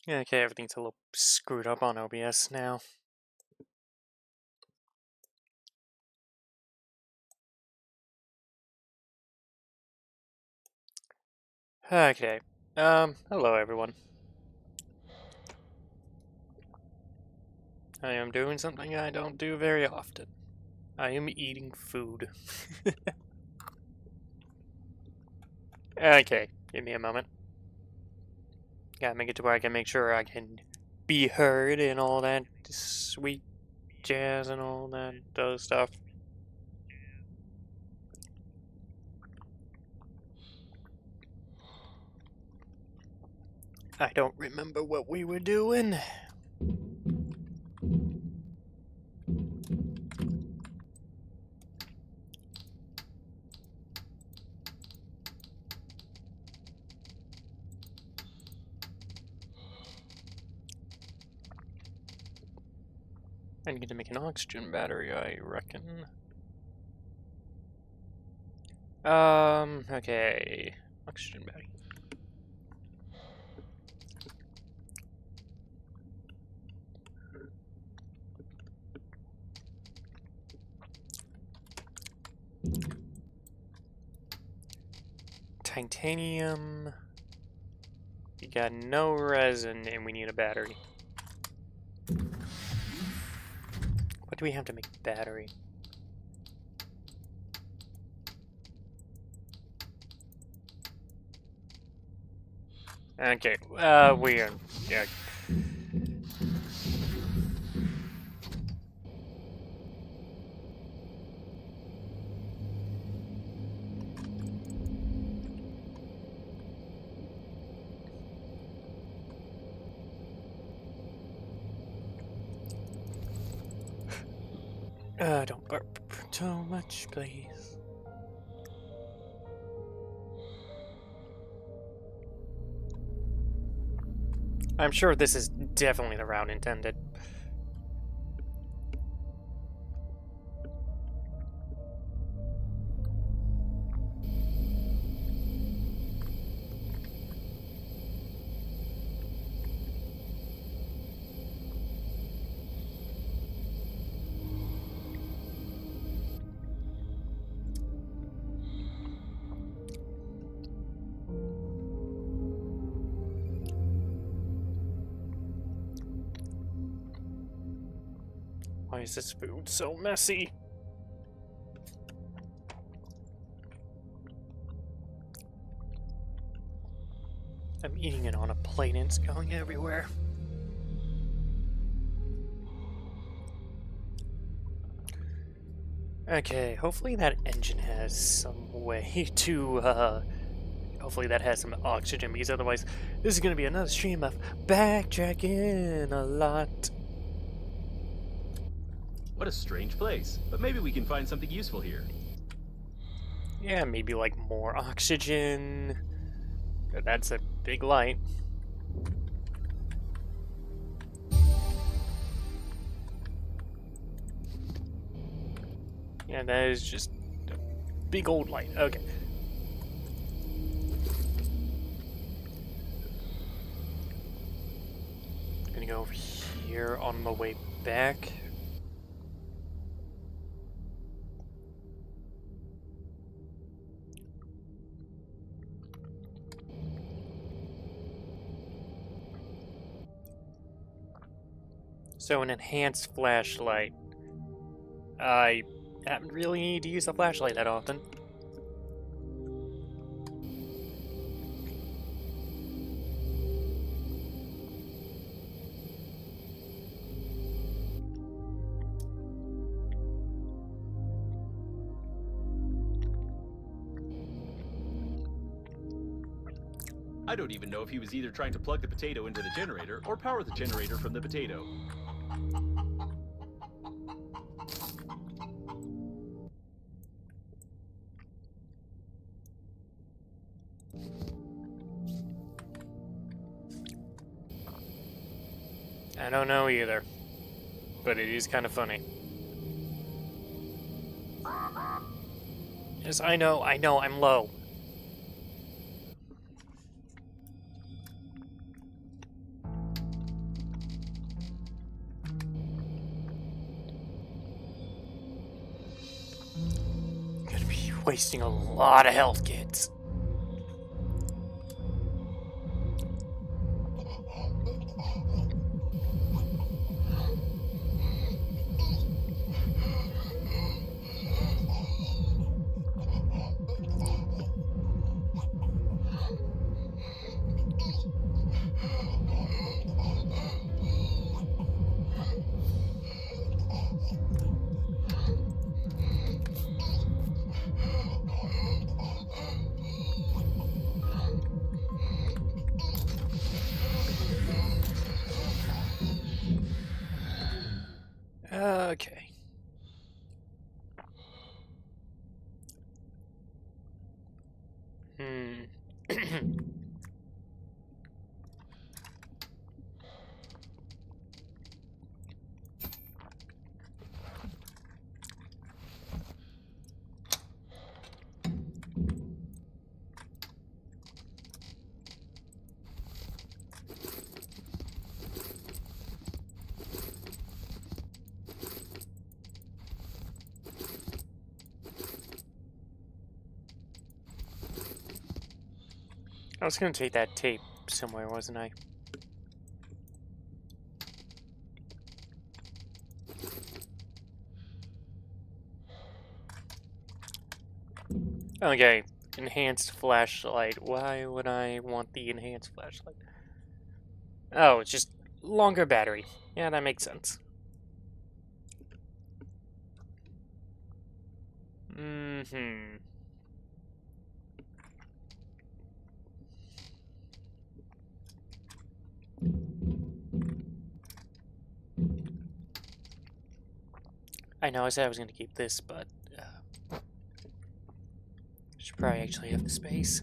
Okay, everything's a little screwed up on OBS now. Okay, hello everyone. I am doing something I don't do very often. I am eating food. Okay, give me a moment. Gotta make it to where I can make sure I can be heard and all that sweet jazz and all that other stuff. I don't remember what we were doing. I need to make an oxygen battery, I reckon. Okay. Oxygen battery. Titanium. We got no resin and we need a battery. What do we have to make a battery? Okay, weird. Yeah. Don't burp too much, please. I'm sure this is definitely the route intended. Why is this food so messy? I'm eating it on a plate and it's going everywhere. Okay, hopefully that engine has some way to, hopefully that has some oxygen, because otherwise this is going to be another stream of backtracking a lot. What a strange place, but maybe we can find something useful here. Yeah, maybe like more oxygen. That's a big light. Yeah, that is just a big old light. Okay. Gonna go over here on the way back. So an enhanced flashlight. I haven't really need to use a flashlight that often. I don't even know if he was either trying to plug the potato into the generator or power the generator from the potato. I don't know either, but it is kind of funny. Yes, I know, I'm low. wasting a lot of health kits. Okay. I was gonna take that tape somewhere, wasn't I? Okay, enhanced flashlight. Why would I want the enhanced flashlight? Oh, it's just longer battery. Yeah, that makes sense. Mm-hmm. I know I said I was going to keep this, but should probably actually have the space.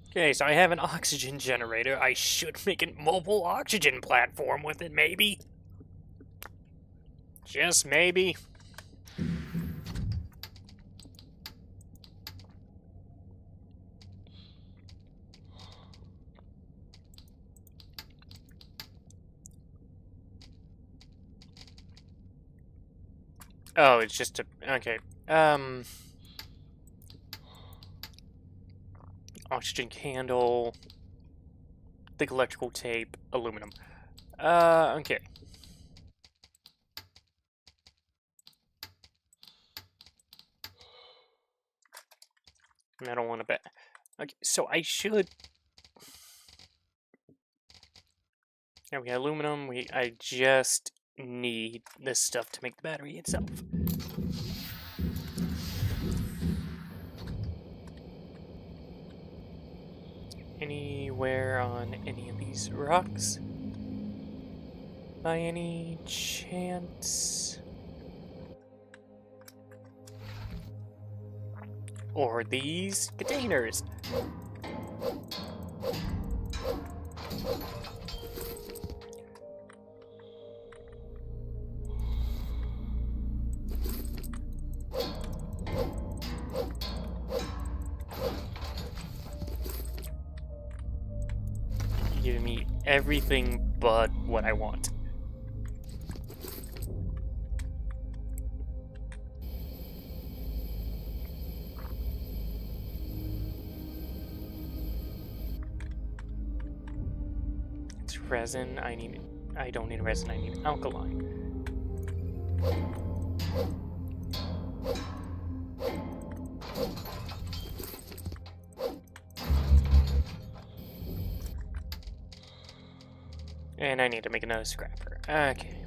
Okay, so I have an oxygen generator. I should make a mobile oxygen platform with it, maybe? Just maybe. Oh, it's just a... Okay. Oxygen candle, thick electrical tape, aluminum. Okay. And I don't want to bet. Okay, so I should... Yeah, we got aluminum. I just need this stuff to make the battery itself. Anywhere on any of these rocks? By any chance? Or these containers? Giving me everything but what I want. It's resin. I don't need resin. I need alkaline. And I need to make another scrapper. Okay.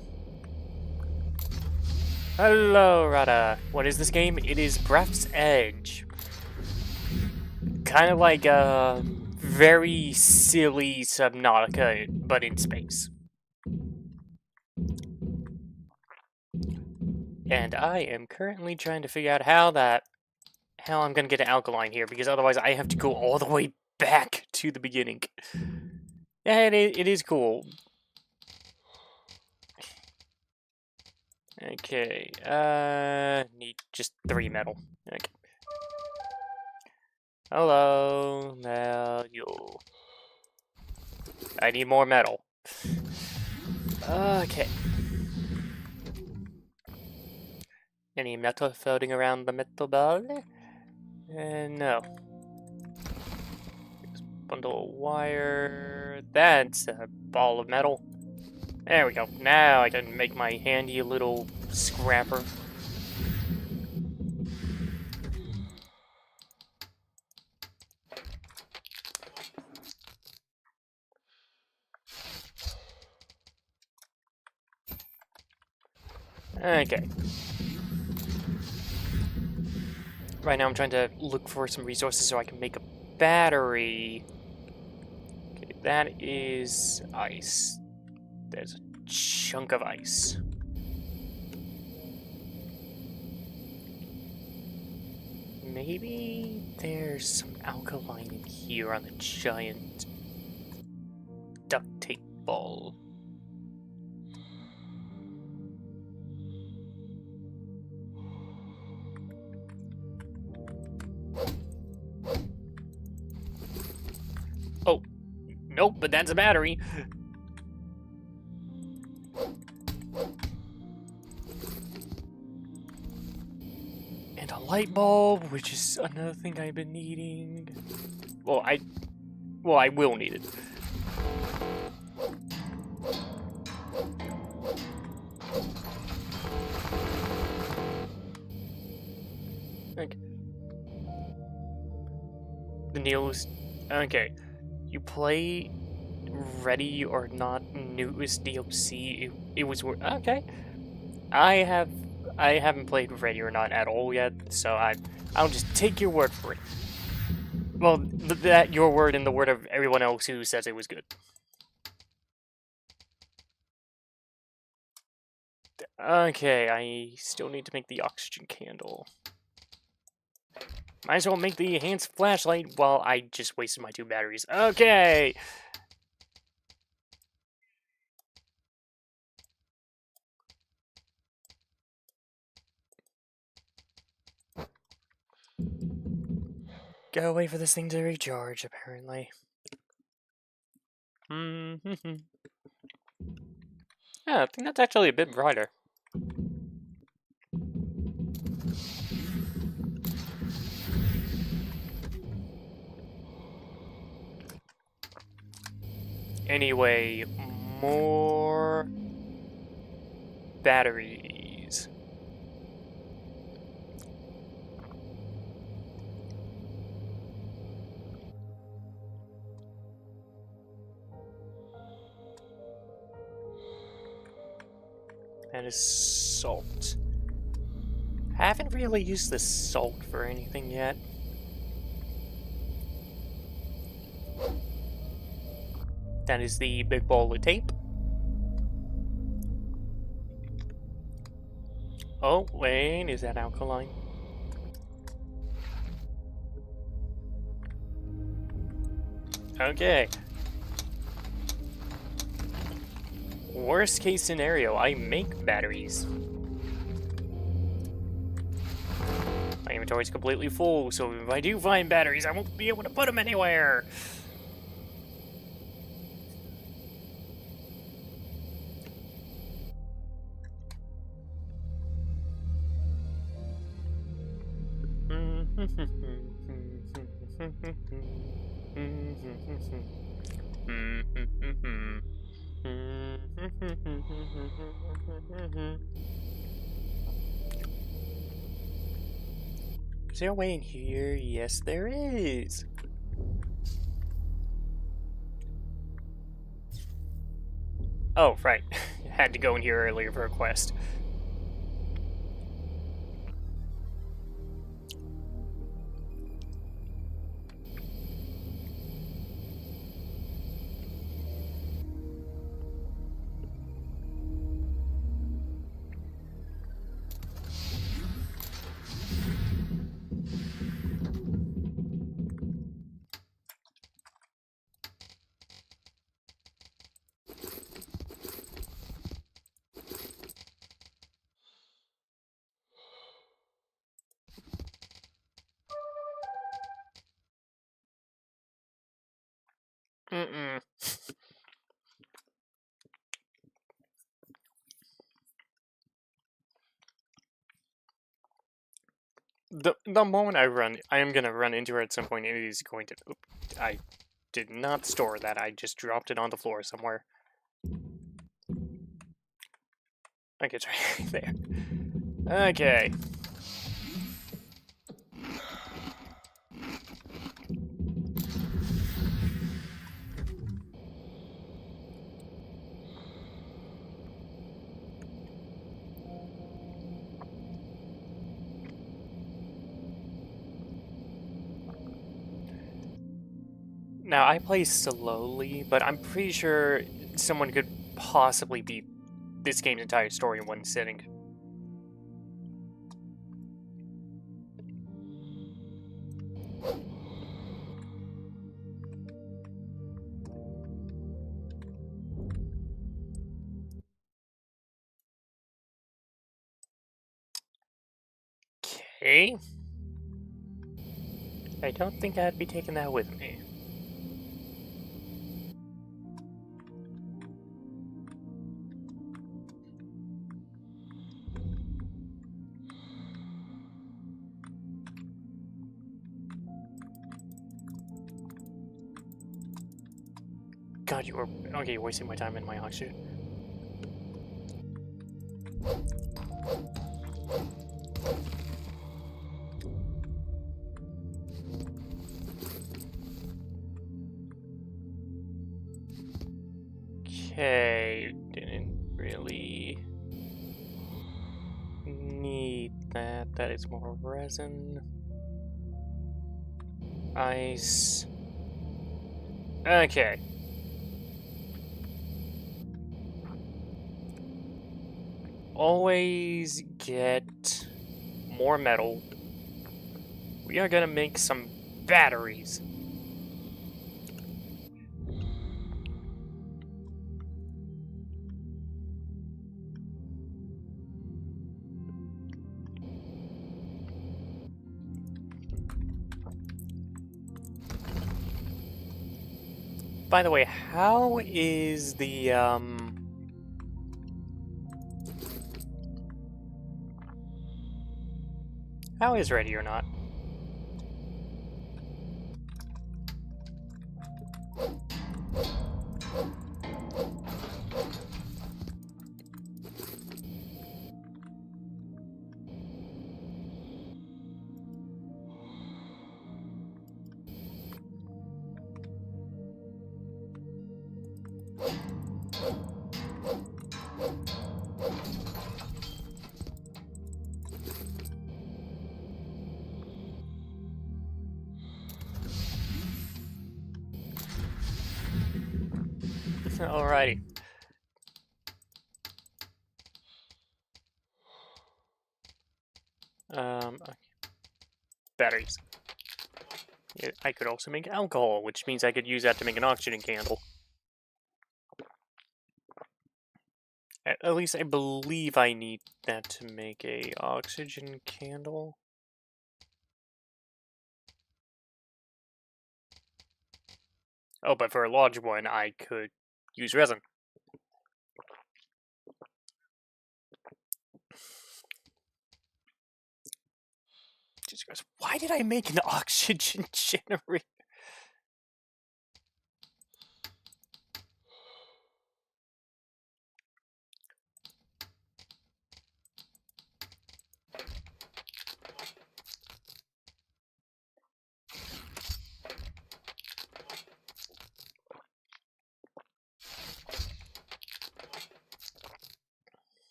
Hello, Rada. What is this game? It is Breath's Edge. Kind of like a very silly Subnautica, but in space. And I am currently trying to figure out how I'm gonna get an alkaline here, because otherwise I have to go all the way back to the beginning. Yeah, it is cool. Okay, need just 3 metal. Okay. Hello, metal. I need more metal. Okay. Any metal floating around the metal ball? No. Bundle of wire. That's a ball of metal. There we go. Now I can make my handy little scrapper. Okay. Right now I'm trying to look for some resources so I can make a battery. Okay, that is ice. There's a chunk of ice. Maybe there's some alkaline in here on the giant duct tape ball. Oh, nope, but that's a battery. And a light bulb, which is another thing I've been needing. Well, I will need it. Okay. The news. Okay. You play Ready or Not newest DLC. It was okay. I haven't played Ready or Not at all yet, so I'll just take your word for it. Well, that your word and the word of everyone else who says it was good. Okay, I still need to make the oxygen candle. Might as well make the enhanced flashlight while I just wasted my 2 batteries. Okay! Gotta wait for this thing to recharge, apparently. Mm-hmm. Yeah, I think that's actually a bit brighter. Anyway, more batteries. That is salt. Haven't really used the salt for anything yet. That is the big ball of tape. Oh, wait, is that alkaline? Okay. Worst case scenario, I make batteries. My inventory's completely full, so if I do find batteries, I won't be able to put them anywhere. Is there a way in here? Yes, there is. Oh, right. Had to go in here earlier for a quest. The moment I am gonna run into her at some point. It is going to. Oop, I did not store that. I just dropped it on the floor somewhere. Okay, it's right there. Okay. Now, I play slowly, but I'm pretty sure someone could possibly beat this game's entire story in one sitting. Okay. I don't think I'd be taking that with me. God, you were... Okay, you're wasting my time in my oxygen. Okay, didn't really need that. That is more resin. Ice. Okay. Always get more metal. We are gonna make some batteries. By the way, how is the, how is Ready or Not? Alrighty. Okay. Batteries. Yeah, I could also make alcohol, which means I could use that to make an oxygen candle. At least I believe I need that to make a oxygen candle. Oh, but for a large one, I could use resin. Jesus Christ, why did I make an oxygen generator?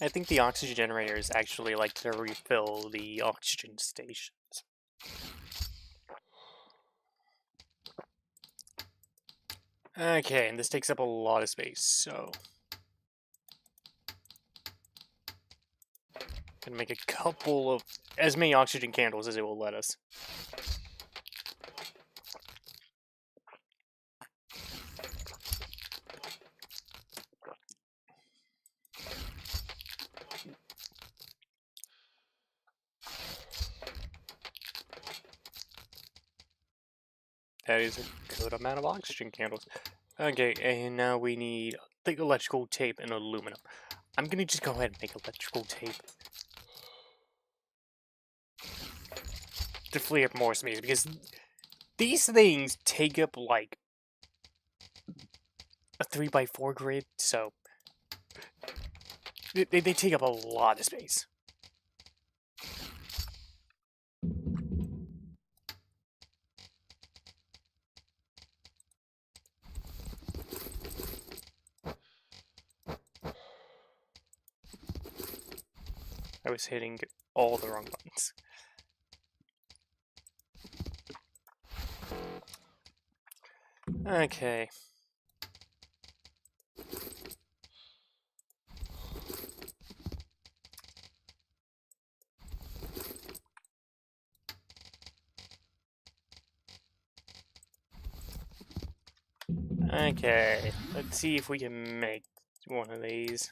I think the oxygen generators actually like to refill the oxygen stations. Okay, and this takes up a lot of space, so... Gonna make a couple of... as many oxygen candles as it will let us. That is a good amount of oxygen candles. Okay, and now we need the electrical tape and aluminum. I'm gonna just go ahead and make electrical tape. to free up more space, because these things take up, like, a 3x4 grid, so they take up a lot of space. I was hitting all the wrong buttons. Okay. Okay, let's see if we can make one of these.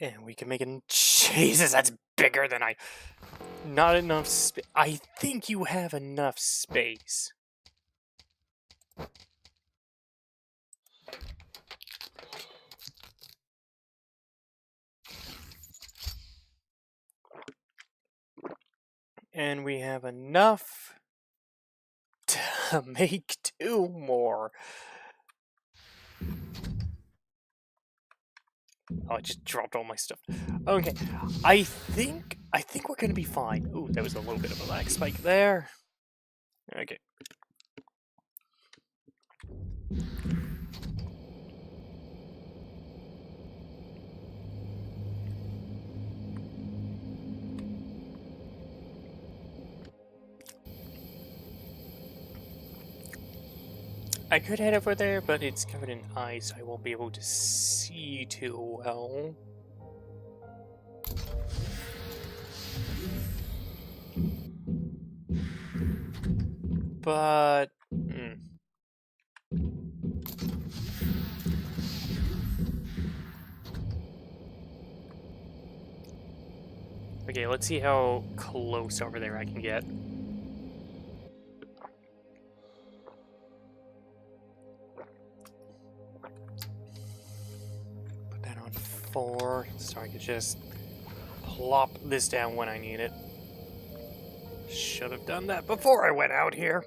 And we can make it. Jesus, that's bigger than I. Not enough space. I think you have enough space. And we have enough to make 2 more. Oh, I just dropped all my stuff. Okay, I think we're gonna be fine. Ooh, there was a little bit of a lag spike there. Okay. I could head over there, but it's covered in ice. I won't be able to see too well. But... Okay, let's see how close over there I can get. Put that on 4, so I could just plop this down when I need it. Should have done that before I went out here.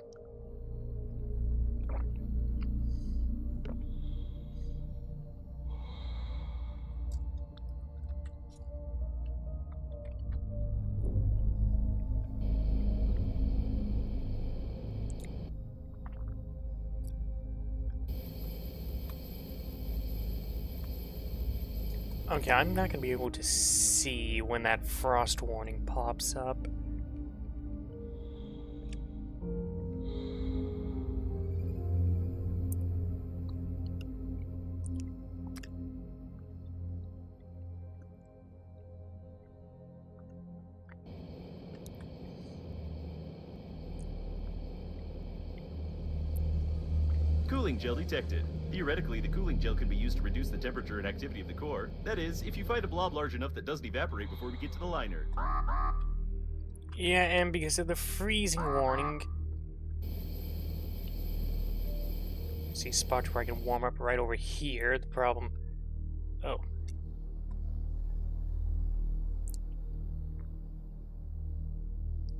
Okay, I'm not going to be able to see when that frost warning pops up. Cooling gel detected. Theoretically, the cooling gel can be used to reduce the temperature and activity of the core. That is, if you find a blob large enough that doesn't evaporate before we get to the liner. Yeah, and because of the freezing warning... See a spot where I can warm up right over here. The problem... Oh.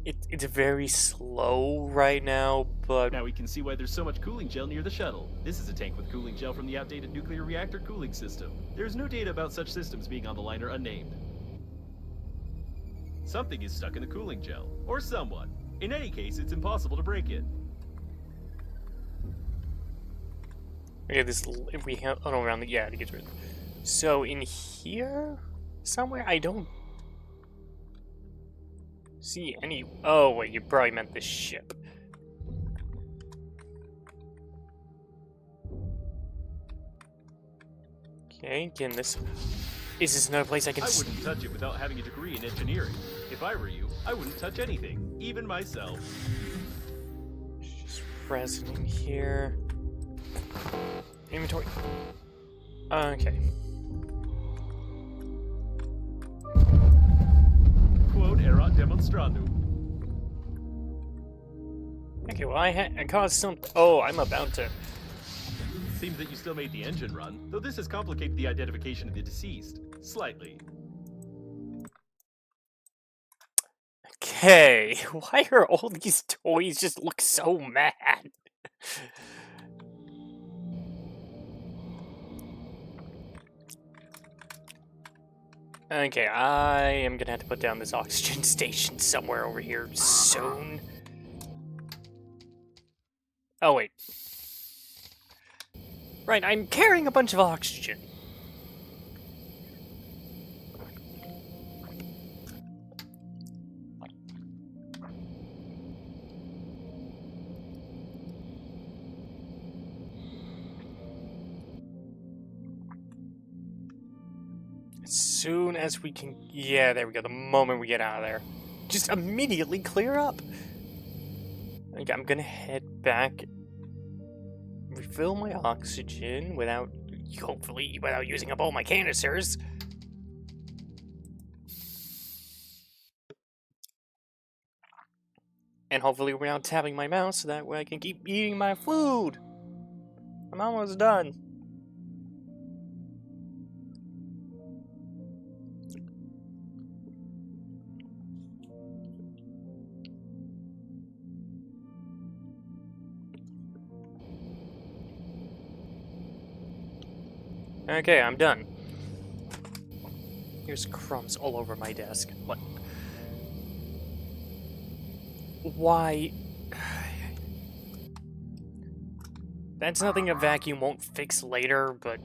It's very slow right now, but... Now we can see why there's so much cooling gel near the shuttle. This is a tank with cooling gel from the outdated nuclear reactor cooling system. There's no data about such systems being on the liner unnamed. Something is stuck in the cooling gel. Or someone. In any case, it's impossible to break it. Okay, this... If we have... Oh, no, around the... Yeah, it gets rid of it. So, in here? Somewhere? I don't... see any... Oh, wait, you probably meant this ship. Okay, can this... Is this another place I can... I wouldn't touch it without having a degree in engineering. If I were you, I wouldn't touch anything, even myself. Just present in here. Inventory. Okay. Quod erat demonstrandum. Okay, well, I caused some... Oh, I'm about to Seems that you still made the engine run, though this has complicated the identification of the deceased. Slightly. Okay, why are all these toys just look so mad? Okay, I am gonna have to put down this oxygen station somewhere over here soon. Oh, wait. Right, I'm carrying a bunch of oxygen. As soon as we can... Yeah, there we go. The moment we get out of there. Just immediately clear up. Okay, I'm gonna head back. Refill my oxygen without... Hopefully, without using up all my canisters. And hopefully without tapping my mouse so that way I can keep eating my food. I'm almost done. Okay, I'm done. Here's crumbs all over my desk. What? Why? That's nothing a vacuum won't fix later, but...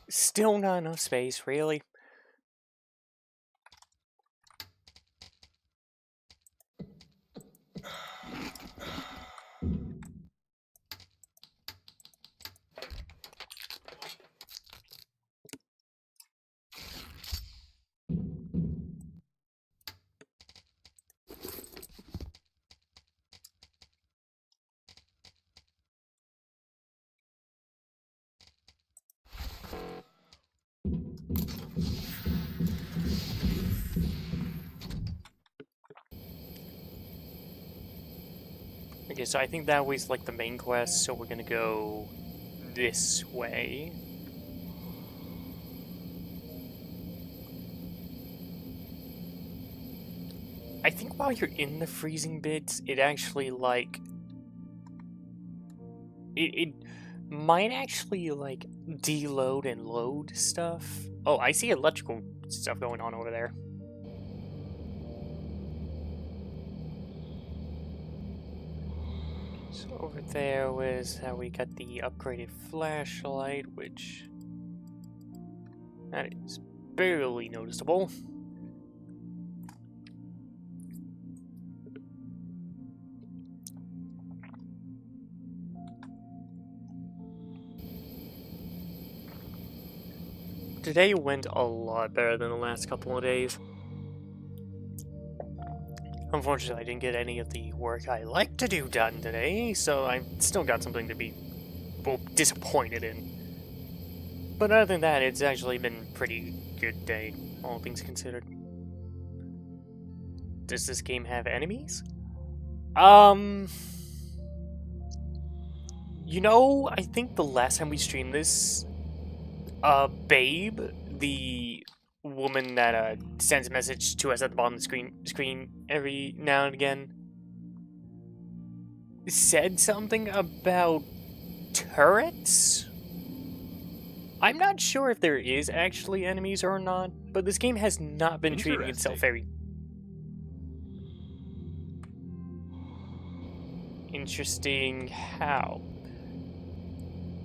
Still not enough space, really? Okay, so I think that was like the main quest, so we're gonna go this way. I think while you're in the freezing bits, it actually like... It might actually like deload and load stuff. Oh, I see electrical stuff going on over there. So over there was how we got the upgraded flashlight, which... that is barely noticeable. Today went a lot better than the last couple of days. Unfortunately, I didn't get any of the work I like to do done today, so I've still got something to be, well, disappointed in. But other than that, it's actually been a pretty good day, all things considered. Does this game have enemies? You know, I think the last time we streamed this, Babe, the woman that sends a message to us at the bottom of the screen every now and again, said something about turrets? I'm not sure if there is actually enemies or not, but this game has not been treating itself very... Interesting how?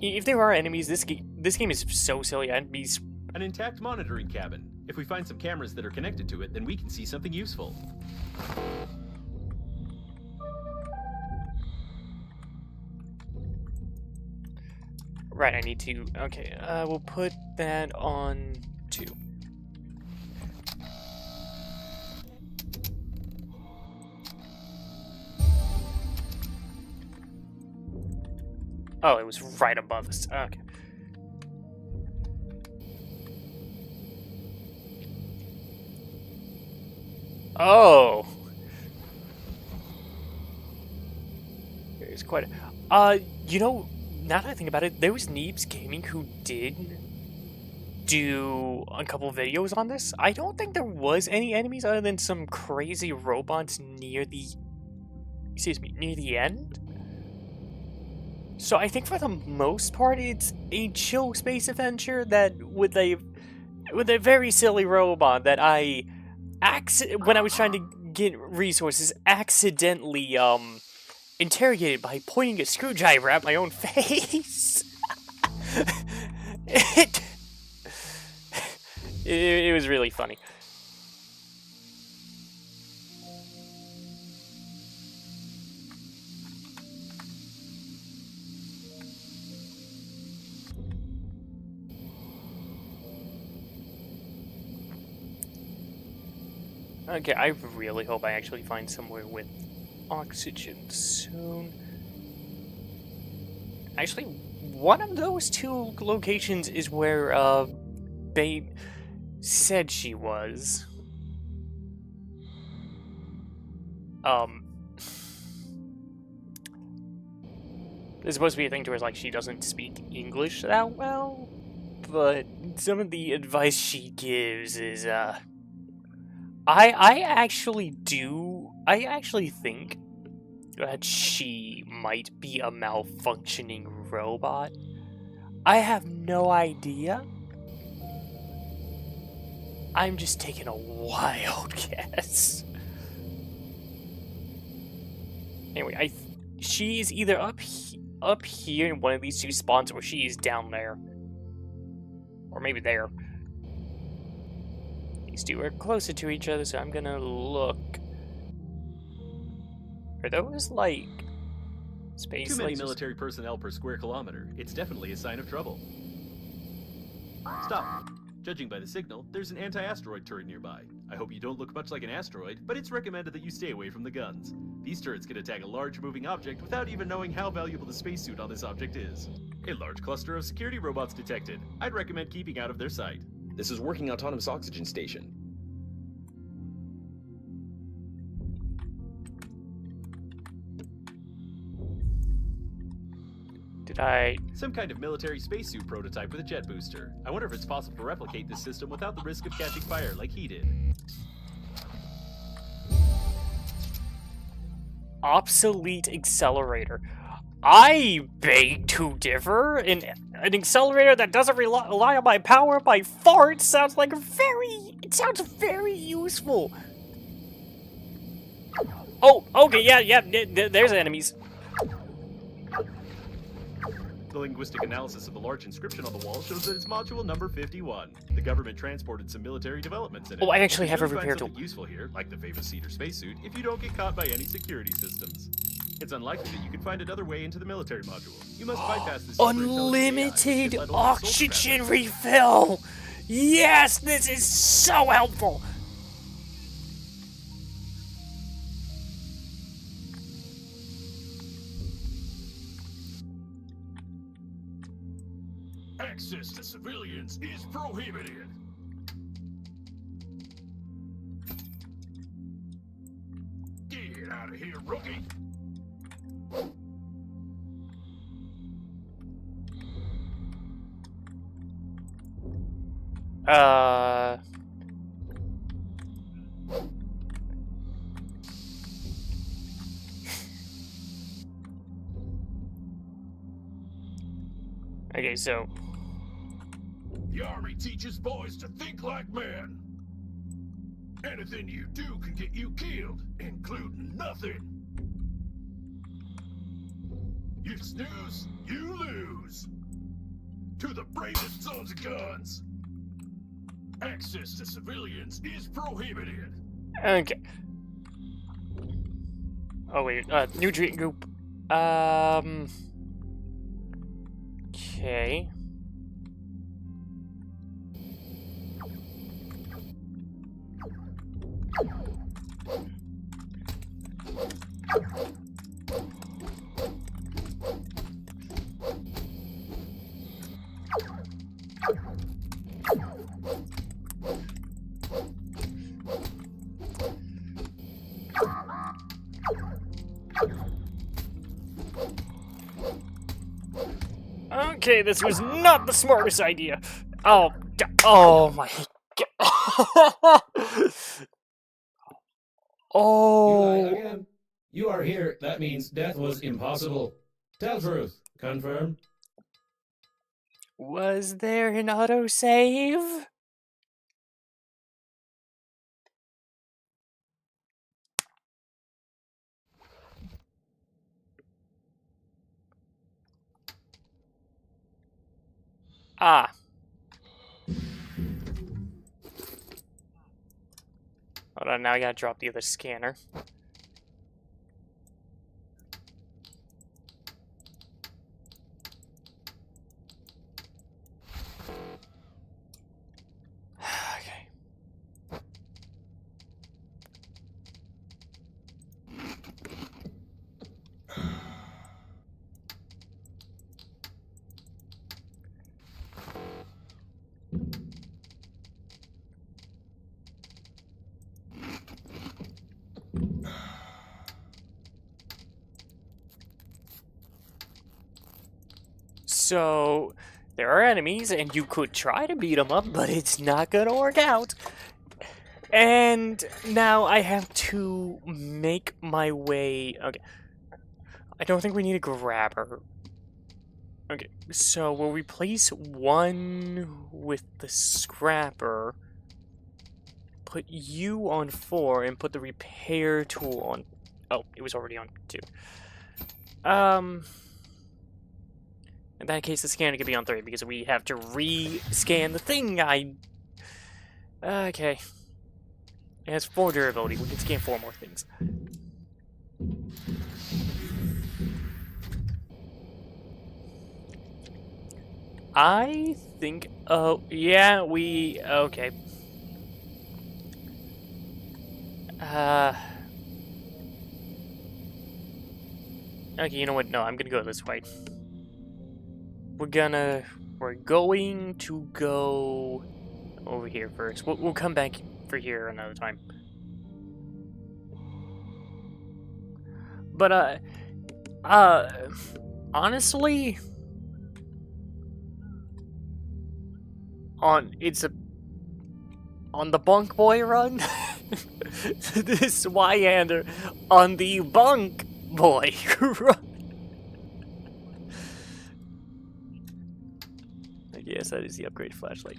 If there are enemies, this game is so silly. I'd be... An intact monitoring cabin. If we find some cameras that are connected to it, then we can see something useful. Right, I need to... Okay, we'll put that on 2. Oh, it was right above us. Okay. Oh! There's quite a... you know, now that I think about it, there was Neebs Gaming who did do a couple videos on this. I don't think there was any enemies other than some crazy robots near the... Excuse me, near the end? So I think for the most part, it's a chill space adventure that with a very silly robot that I when I was trying to get resources accidentally interrogated by pointing a screwdriver at my own face. it was really funny. Okay, I really hope I actually find somewhere with oxygen soon. Actually, one of those 2 locations is where, Babe said she was. There's supposed to be a thing to where, like, she doesn't speak English that well, but some of the advice she gives is, I actually think that she might be a malfunctioning robot. I have no idea. I'm just taking a wild guess. Anyway, she is either up here in one of these 2 spawns, or she is down there. Or maybe there. These 2 are closer to each other, so I'm gonna look. Are those, like, space Too many lasers? military personnel per square kilometer. It's definitely a sign of trouble. Stop. Judging by the signal, there's an anti-asteroid turret nearby. I hope you don't look much like an asteroid, but it's recommended that you stay away from the guns. These turrets can attack a large moving object without even knowing how valuable the spacesuit on this object is. A large cluster of security robots detected. I'd recommend keeping out of their sight. This is working autonomous oxygen station. Did I... Some kind of military spacesuit prototype with a jet booster. I wonder if it's possible to replicate this system without the risk of catching fire like he did. Obsolete accelerator. I beg to differ. An accelerator that doesn't rely on my power by far. It sounds sounds very useful. Oh, okay, yeah, there's enemies. The linguistic analysis of the large inscription on the wall shows that it's module number 51. The government transported some military developments in it. Oh, I actually have a You'll find repair tool. something useful here, like the famous cedar spacesuit, if you don't get caught by any security systems. It's unlikely that you can find another way into the military module. You must bypass this Unlimited oxygen refill! Yes, this is so helpful! Access to civilians is prohibited. Get out of here, rookie. Okay, so... The Army teaches boys to think like men. Anything you do can get you killed, including nothing. You snooze, you lose. To the bravest sons of guns. Access to civilians is prohibited. Okay. Oh wait, nutrient group. Okay. Okay. Okay, this was not the smartest idea. Oh, oh my god. Oh. Again. You are here. That means death was impossible. Tell truth. Confirm. Was there an autosave? Ah. Hold on, now I gotta drop the other scanner. Okay. So, there are enemies, and you could try to beat them up, but it's not gonna work out. And now I have to make my way... Okay. I don't think we need a grabber. Okay, so we'll replace one with the scrapper. Put you on 4 and put the repair tool on... Oh, it was already on 2. In that case, the scanner could be on 3 because we have to re-scan the thing. Okay. It has 4 durability. We can scan 4 more things. I think... Oh, yeah, we... Okay. Okay, you know what? No, I'm gonna go this way. We're going to go over here first. We'll come back for here another time. But, honestly... On the bunk boy run, this Wyander on the bunk boy run. Yes, that is the upgrade flashlight.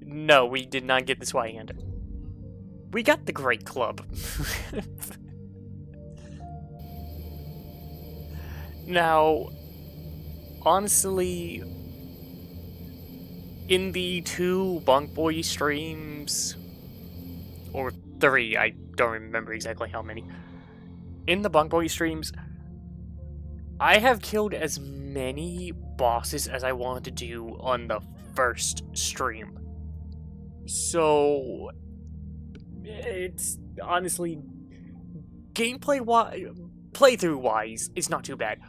No, we did not get this Wyander. We got the Great Club. Now, honestly, in the 2 Bunk Boy streams, or 3, I don't remember exactly how many. In the Bunk Boy streams, I have killed as many bosses as I wanted to do on the first stream. So, it's honestly, playthrough-wise, it's not too bad.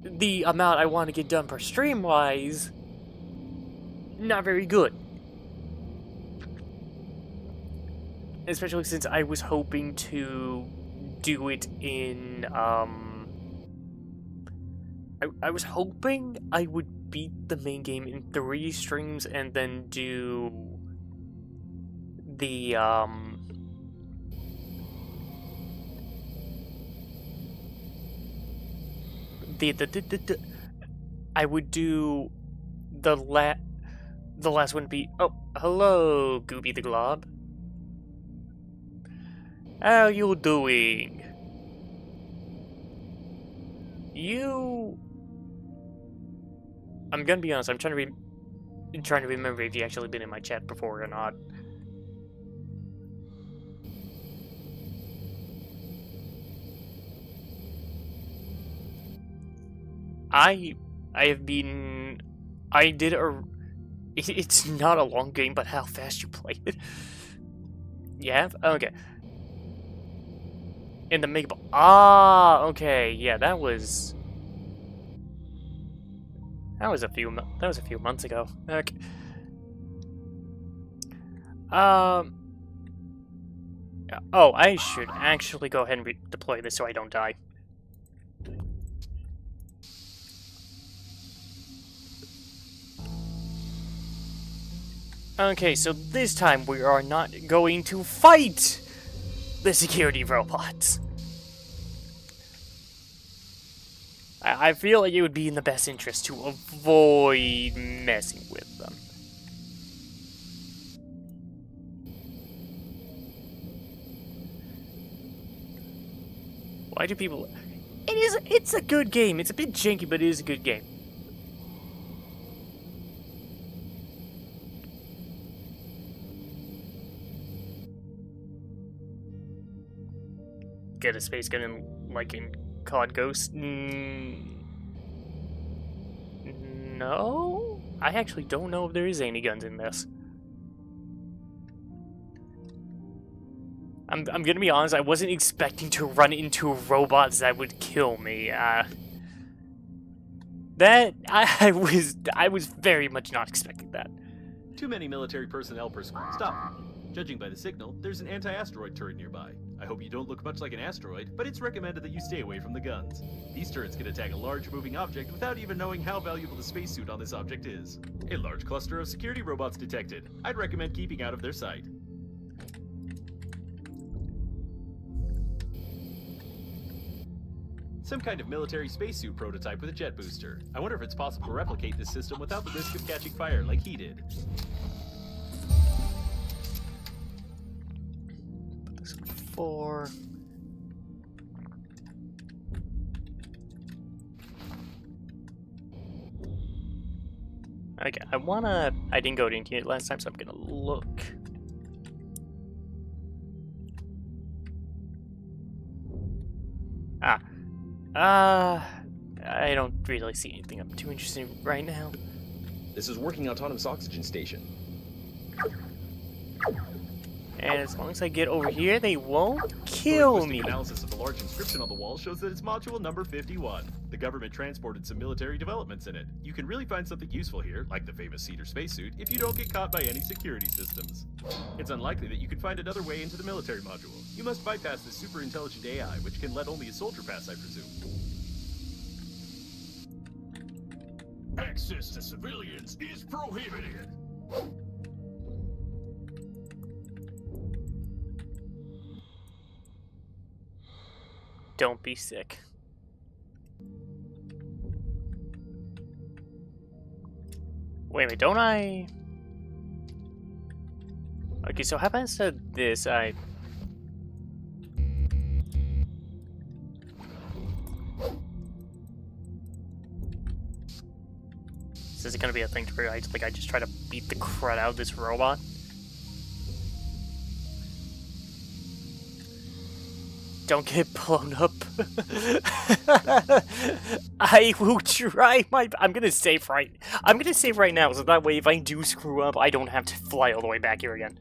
The amount I want to get done per stream-wise, not very good. Especially since I was hoping to do it in, I was hoping I would beat the main game in 3 streams and then do the, I would do the last one be... Oh, hello, Gooby the Glob. How you doing? I'm gonna be honest, I'm trying to remember if you actually been in my chat before or not. I have been. I did a. It's not a long game, but how fast you play it. You have? Okay. In the Mega Ball. Ah, okay. Yeah, that was a few months ago. Okay. Oh, I should actually go ahead and deploy this so I don't die. Okay, so this time we are not going to fight the security robots. I feel like it would be in the best interest to avoid messing with them. Why do people... It's a good game. It's a bit janky, but it is a good game. Get a space gun in, like in COD Ghost? No? I actually don't know if there is any guns in this. I'm gonna be honest, I wasn't expecting to run into robots that would kill me. That I was very much not expecting that. Too many military personnel per squad. Stop. Judging by the signal, there's an anti-asteroid turret nearby. I hope you don't look much like an asteroid, but it's recommended that you stay away from the guns. These turrets can attack a large moving object without even knowing how valuable the spacesuit on this object is. A large cluster of security robots detected. I'd recommend keeping out of their sight. Some kind of military spacesuit prototype with a jet booster. I wonder if it's possible to replicate this system without the risk of catching fire like he did. Put this on 4. Okay, I didn't go into it last time, so I'm gonna look. I don't really see anything I'm too interested in right now. This is working autonomous oxygen station. And as long as I get over here, they won't kill Linguistic me. Analysis of the large inscription on the wall shows that it's module number 51. The government transported some military developments in it. You can really find something useful here, like the famous cedar spacesuit, if you don't get caught by any security systems. It's unlikely that you could find another way into the military module. You must bypass this super intelligent AI, which can let only a soldier pass, I presume. Access to civilians is prohibited. Don't be sick. Wait a minute, don't I? Okay, so how about instead of this, Is this gonna be a thing to where I just try to beat the crud out of this robot? Don't get blown up. I will try my. I'm gonna save right now, so that way if I do screw up, I don't have to fly all the way back here again.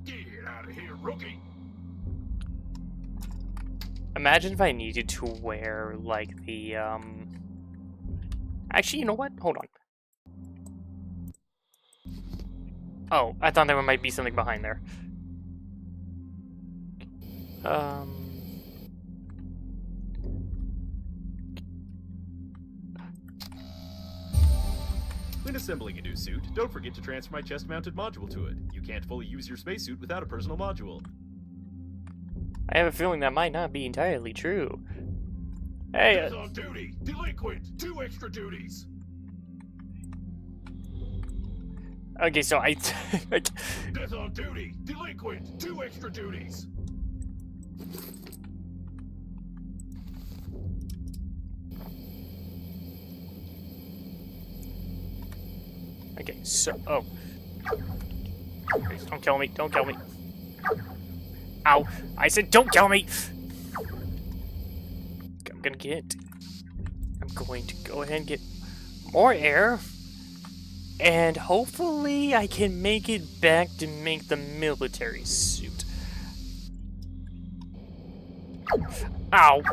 Get out of here, rookie. Imagine if I needed to wear, like, the, Actually, you know what? Hold on. Oh, I thought there might be something behind there. When assembling a new suit, don't forget to transfer my chest-mounted module to it. You can't fully use your spacesuit without a personal module. I have a feeling that might not be entirely true. Hey, Death on duty. Delinquent. 2 extra duties. okay, so I... Death on duty. Delinquent. 2 extra duties. Okay, so... Oh. Please, don't kill me. Don't kill me. Ow. I said don't kill me! I'm going to go ahead and get more air. And hopefully I can make it back to make the military suit. Ow.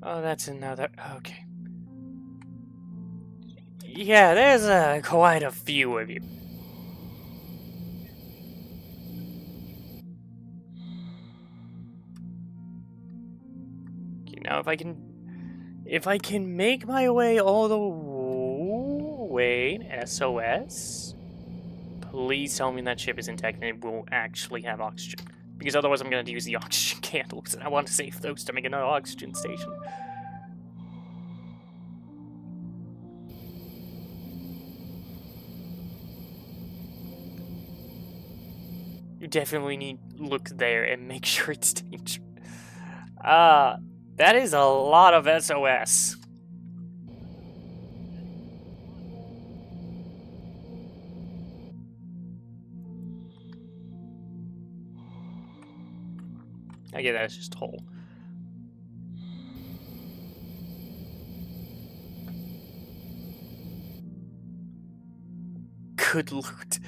Oh, that's another... Okay. Yeah, there's quite a few of you. Okay, now if I can make my way all the way to SOS, please tell me that ship is intact and it will actually have oxygen. Because otherwise I'm going to use the oxygen candles, and I want to save those to make another oxygen station. You definitely need to look there and make sure it's dangerous. That is a lot of SOS. I get that's just whole. Good loot.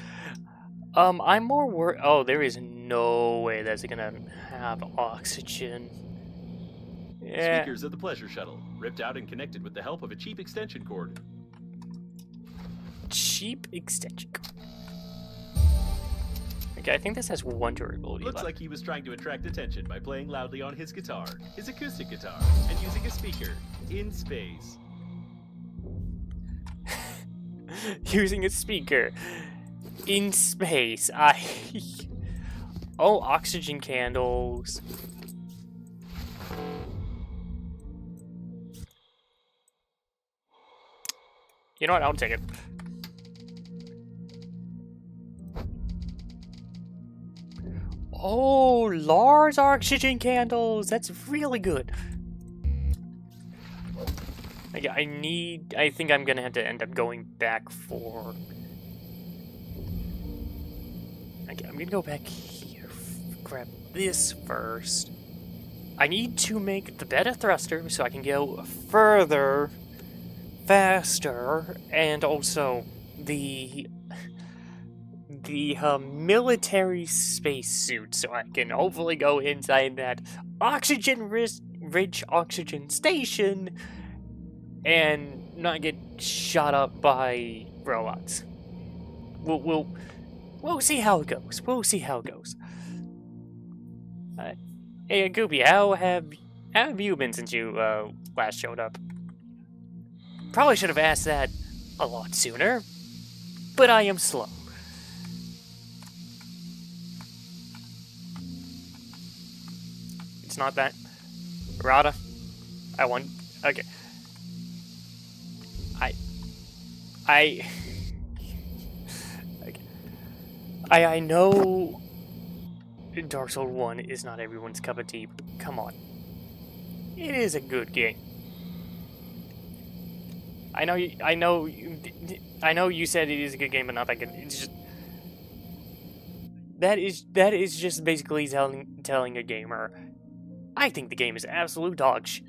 I'm more worried. Oh, there is no way that's gonna have oxygen. Yeah. Speakers of the pleasure shuttle, ripped out and connected with the help of a cheap extension cord. Cheap extension cord. Okay, I think this has one durability Looks left. like he was trying to attract attention by playing loudly on his guitar, his acoustic guitar, and using a speaker in space. Using a speaker in space. Oh, oxygen candles. You know what? I'll take it. Oh, large oxygen candles. That's really good. I think I'm gonna have to end up going back for... Okay, I'm gonna go back here. Grab this first. I need to make the beta thruster so I can go further, faster, and also the military spacesuit so I can hopefully go inside that oxygen-rich oxygen station and not get shot up by robots. We'll see how it goes. We'll see how it goes. Hey, Goopy, how have you been since you last showed up? Probably should have asked that a lot sooner, but I am slow. It's not that. Rada, I want. Okay. Okay. I know Dark Souls 1 is not everyone's cup of tea, but come on. It is a good game. I know you said it is a good game, but not that good. It's just that is just basically telling a gamer, I think the game is absolute dog shit.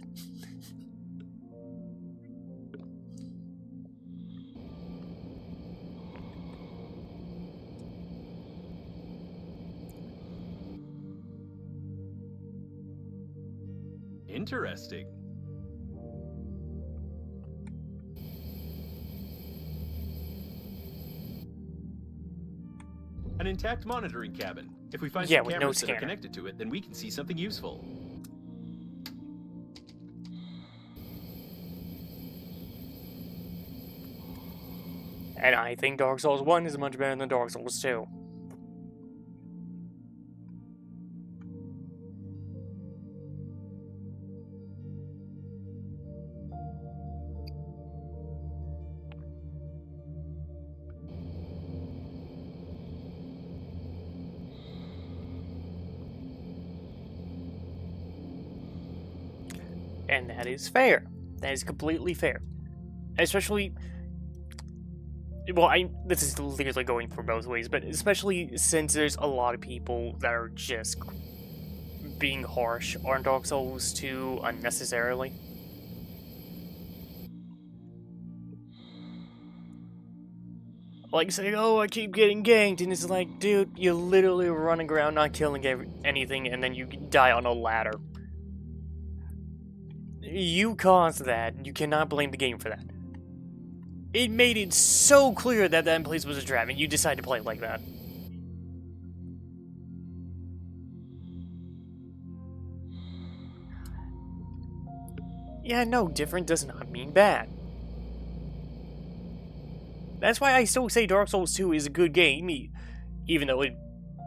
Interesting. An intact monitoring cabin. If we find Yeah, some with no cameras that are scanner. connected to it, then we can see something useful. And I think Dark Souls 1 is much better than Dark Souls 2. And that is fair. That is completely fair. Especially, well, this is literally going for both ways, but especially since there's a lot of people that are just being harsh on Dark Souls 2 unnecessarily. Like saying, oh, I keep getting ganked, and it's like, dude, you're literally running around not killing anything, and then you die on a ladder. You caused that. You cannot blame the game for that. It made it so clear that that place was a trap, and you decided to play it like that. Yeah, no, different does not mean bad. That's why I still say Dark Souls 2 is a good game, even though it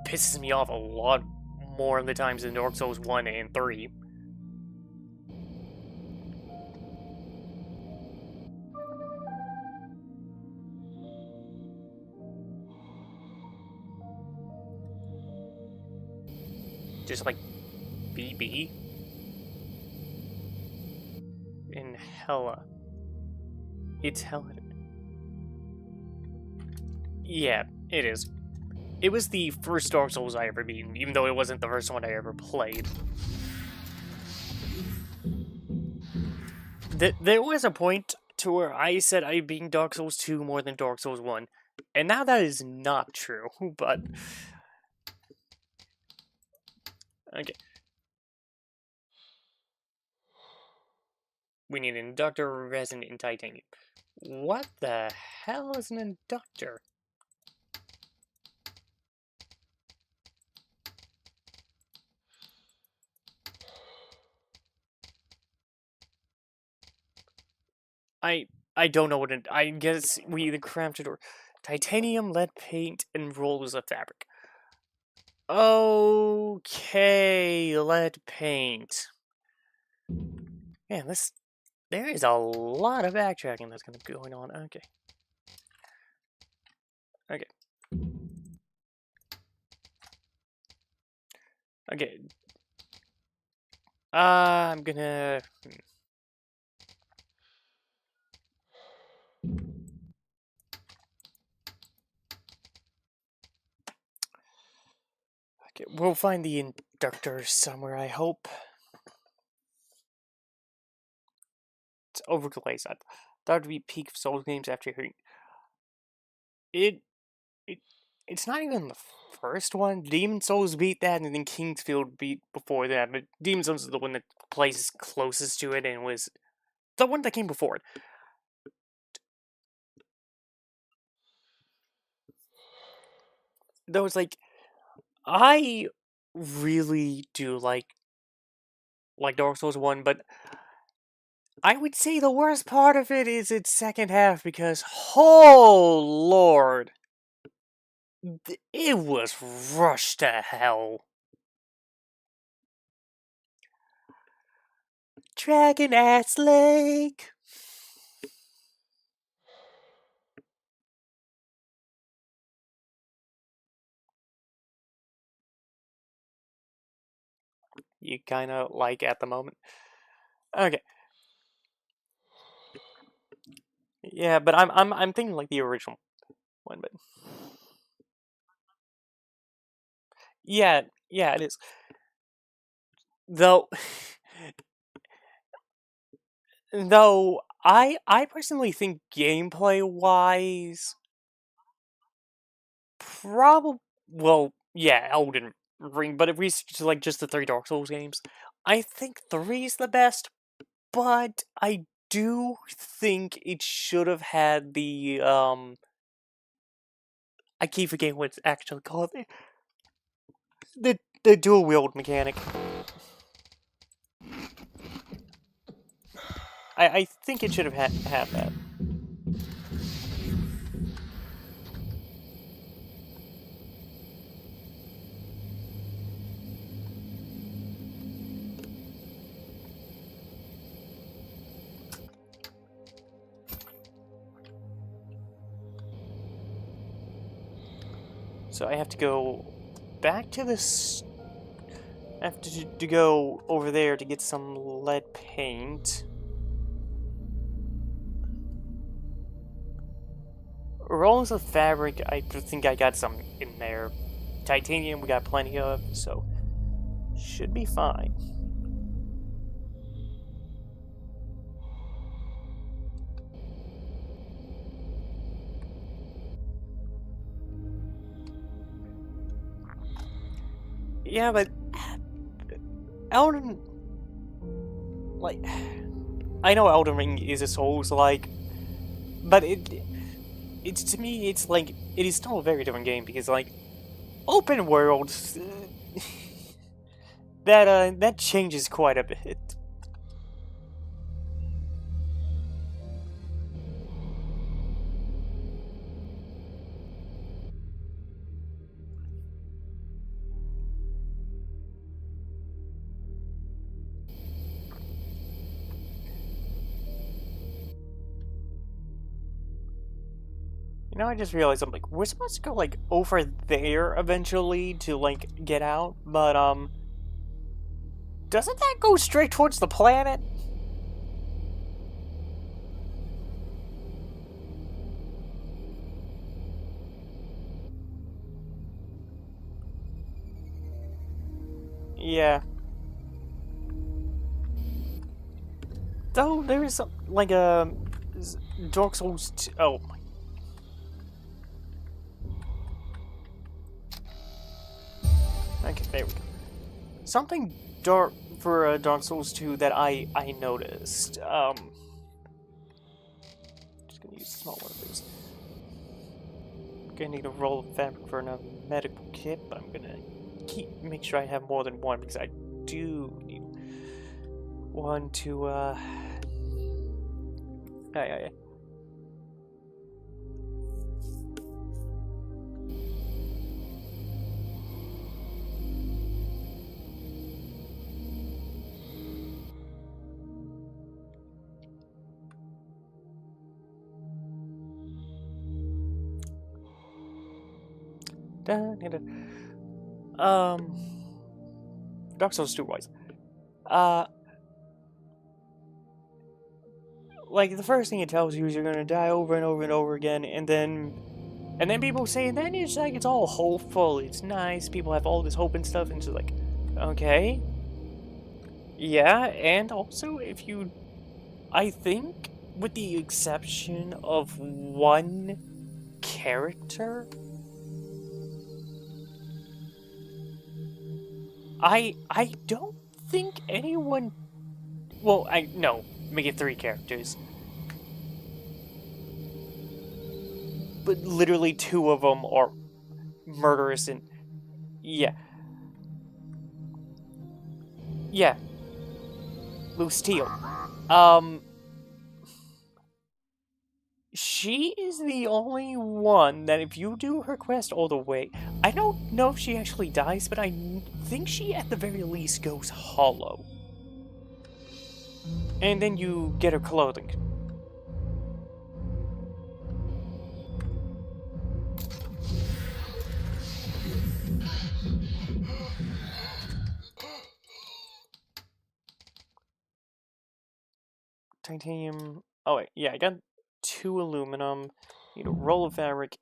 pisses me off a lot more of the times than Dark Souls 1 and 3. Just like BB in Hella. It's Hella. Yeah, it is. It was the first Dark Souls I ever beat, even though it wasn't the first one I ever played. There was a point to where I said I beat Dark Souls 2 more than Dark Souls 1, and now that is not true, but... Okay. We need an inductor resin in titanium. What the hell is an inductor? I don't know what I guess we either crafted or titanium, lead paint, and rolls of fabric. Okay, lead paint. Man, there is a lot of backtracking that's gonna be going on. Okay. Okay. Okay. I'm gonna... Okay, we'll find the inductor somewhere, I hope. It's overglazed. I thought it'd be peak of Souls games after hearing... It's not even the first one. Demon Souls beat that, and then Kingsfield beat before that. But Demon Souls is the one that plays closest to it, and was the one that came before it. Though it's like, I really do like Dark Souls 1, but I would say the worst part of it is its second half, because, oh lord, it was rushed to hell. Dragon Ass Lake. You kind of like at the moment. Okay. Yeah, but I'm thinking like the original one, but yeah, it is. Though I personally think gameplay wise, well, yeah, Elden Ring, but if we to like just the 3 Dark Souls games, I think 3 is the best, but I do think it should have had the I keep forgetting what it's actually called. The dual wield mechanic. I think it should have had that. So I have to go back to this. I have to go over there to get some lead paint. Rolls of fabric, I think I got some in there. Titanium, we got plenty of, so should be fine. Yeah, but Elden, like, I know Elden Ring is a Souls-like, but it's to me, it's like it is still a very different game because like open world that changes quite a bit. You know, I just realized I'm like, we're supposed to go like over there eventually to like get out, but doesn't that go straight towards the planet? Yeah. Though there is some, like a Dark Souls. Oh my. Okay, there we go. Something dark for Dark Souls 2 that I noticed. Just gonna use a small one of those. Gonna need a roll of fabric for another medical kit, but I'm gonna make sure I have more than one because I do need one to yeah. Um, Dark Souls 2 wise. Like the first thing it tells you is you're gonna die over and over and over again, and then people say, and then it's like it's all hopeful, it's nice, people have all this hope and stuff, and it's like, okay, yeah, and also if you, I think, with the exception of one character, I don't think anyone, well, no, make it 3 characters. But literally 2 of them are murderous and yeah. Yeah. Lucille. She is the only one that if you do her quest all the way, I don't know if she actually dies, but I think she at the very least goes hollow. And then you get her clothing. Titanium. Oh wait, yeah, I got 2 aluminum, need a roll of fabric,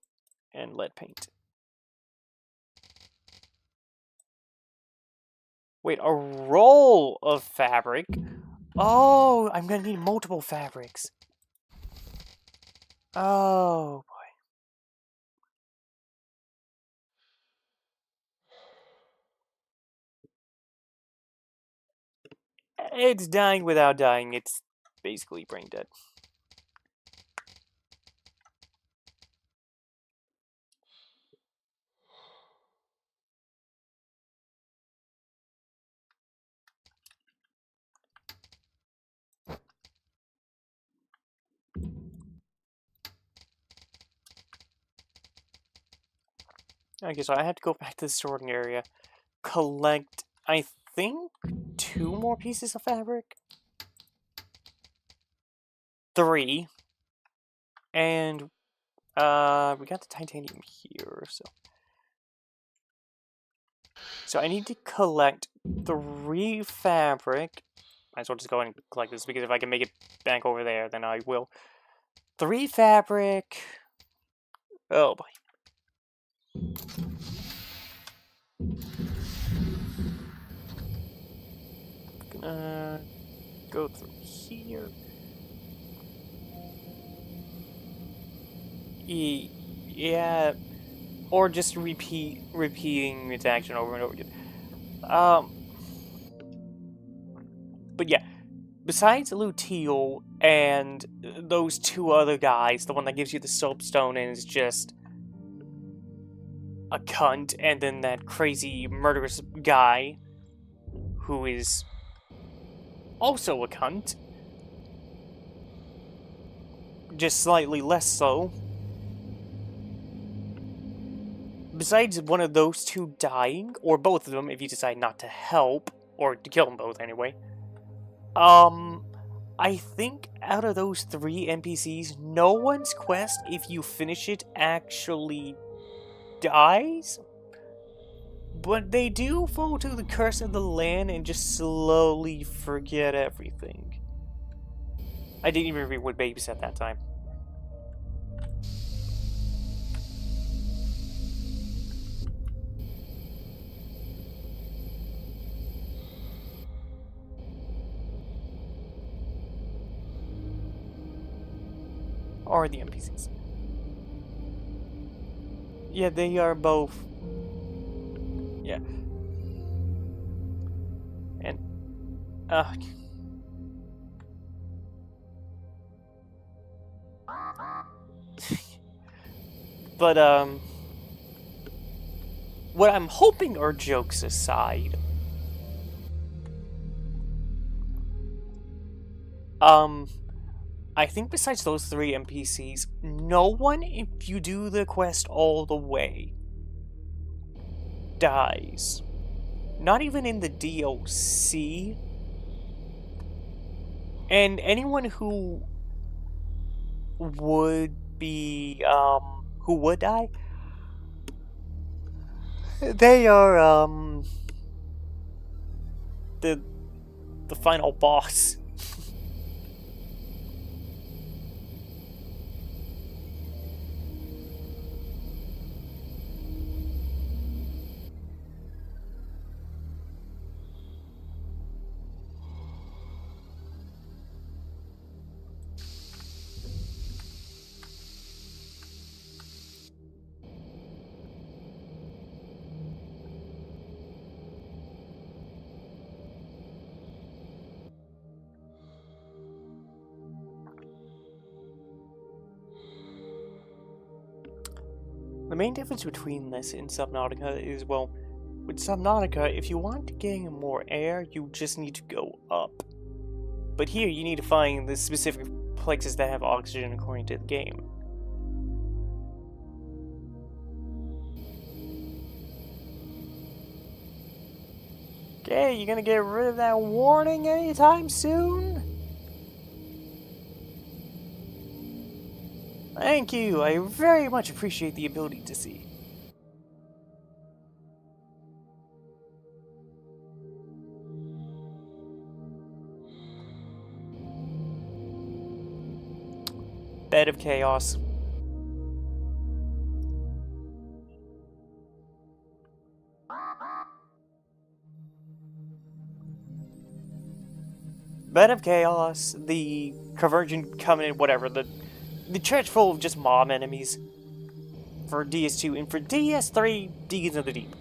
and lead paint. Wait, a roll of fabric? Oh, I'm gonna need multiple fabrics. Oh boy. It's dying without dying. It's basically brain dead. Okay, so I have to go back to the sorting area, collect, I think, 2 more pieces of fabric? 3. And, we got the titanium here, so. So I need to collect 3 fabric. Might as well just go and collect this, because if I can make it back over there, then I will. 3 fabric. Oh boy. Gonna go through here. Yeah, or just repeating its action over and over again. But yeah, besides Luteal and those 2 other guys, the one that gives you the soapstone and is just a cunt, and then that crazy murderous guy who is also a cunt, just slightly less so. Besides one of those 2 dying, or both of them if you decide not to help, or to kill them both anyway, I think out of those 3 NPCs, no one's quest, if you finish it, actually dies. But they do fall to the curse of the land and just slowly forget everything. I didn't even read what baby said that time. Or the NPCs. Yeah, they are both. Yeah. And, but, what I'm hoping are jokes aside, I think besides those 3 NPCs, no one, if you do the quest all the way, dies. Not even in the DLC. And anyone who would be, who would die, they are, the final boss. The main difference between this and Subnautica is, well, with Subnautica, if you want to gain more air, you just need to go up. But here, you need to find the specific places that have oxygen according to the game. Okay, you gonna get rid of that warning anytime soon? Thank you, I very much appreciate the ability to see. Bed of Chaos. Bed of Chaos, the Convergent Covenant, whatever, the church full of just mob enemies for DS2, and for DS3, Deacons of the Deep.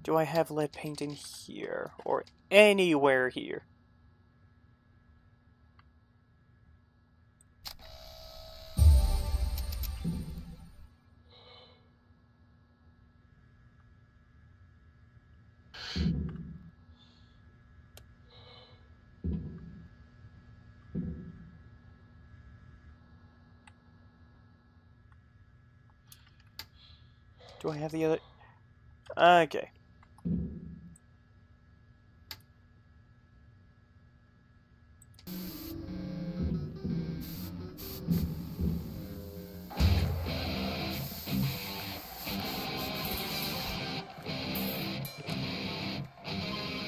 Do I have lead paint in here, or anywhere here? Do I have the other? Okay.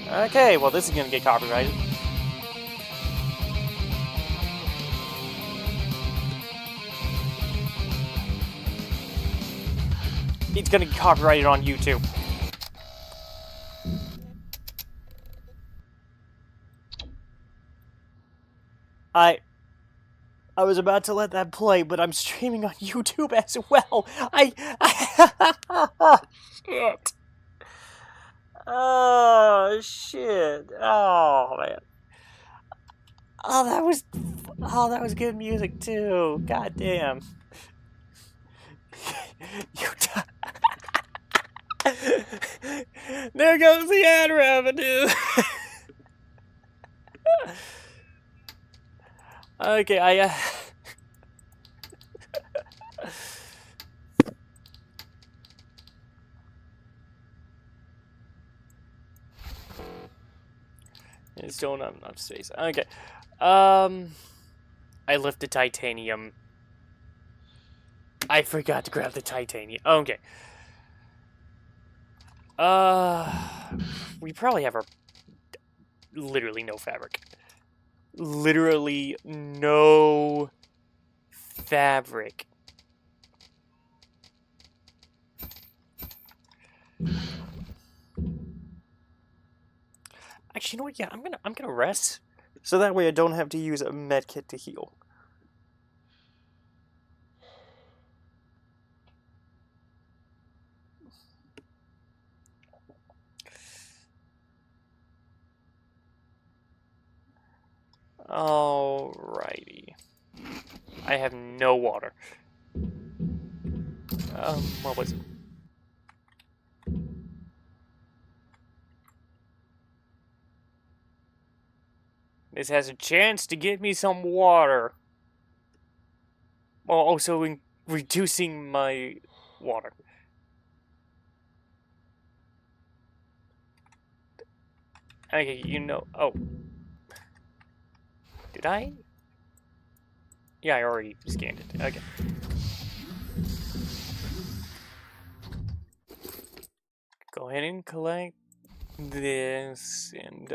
Okay, well this is gonna get copyrighted. It's gonna get copyrighted on YouTube. I was about to let that play, but I'm streaming on YouTube as well. Shit. Oh shit. Oh man. Oh, that was good music too. God damn. There goes the ad revenue. Okay, it's still not enough space. Okay. I left the titanium. I forgot to grab the titanium. Okay. We probably have literally no fabric. Literally no fabric. Actually, you know what? Yeah, I'm gonna rest, so that way I don't have to use a med kit to heal. Alrighty. I have no water. What was it? This has a chance to get me some water. While also reducing my water. Okay, you know. Oh. Did I? Yeah, I already scanned it. Okay. Go ahead and collect this and,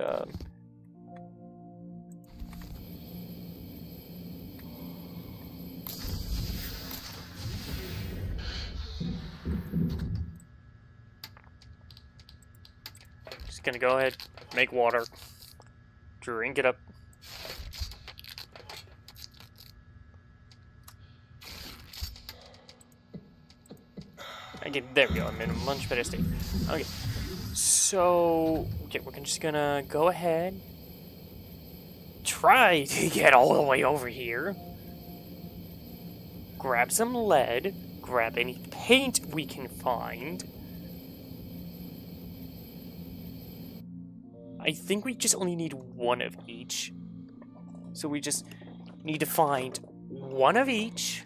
just gonna go ahead, make water, drink it up. Okay, there we go. I'm in a much better state. Okay, so okay, we're just gonna go ahead, try to get all the way over here, grab some lead, grab any paint we can find. I think we just only need one of each. So we just need to find one of each,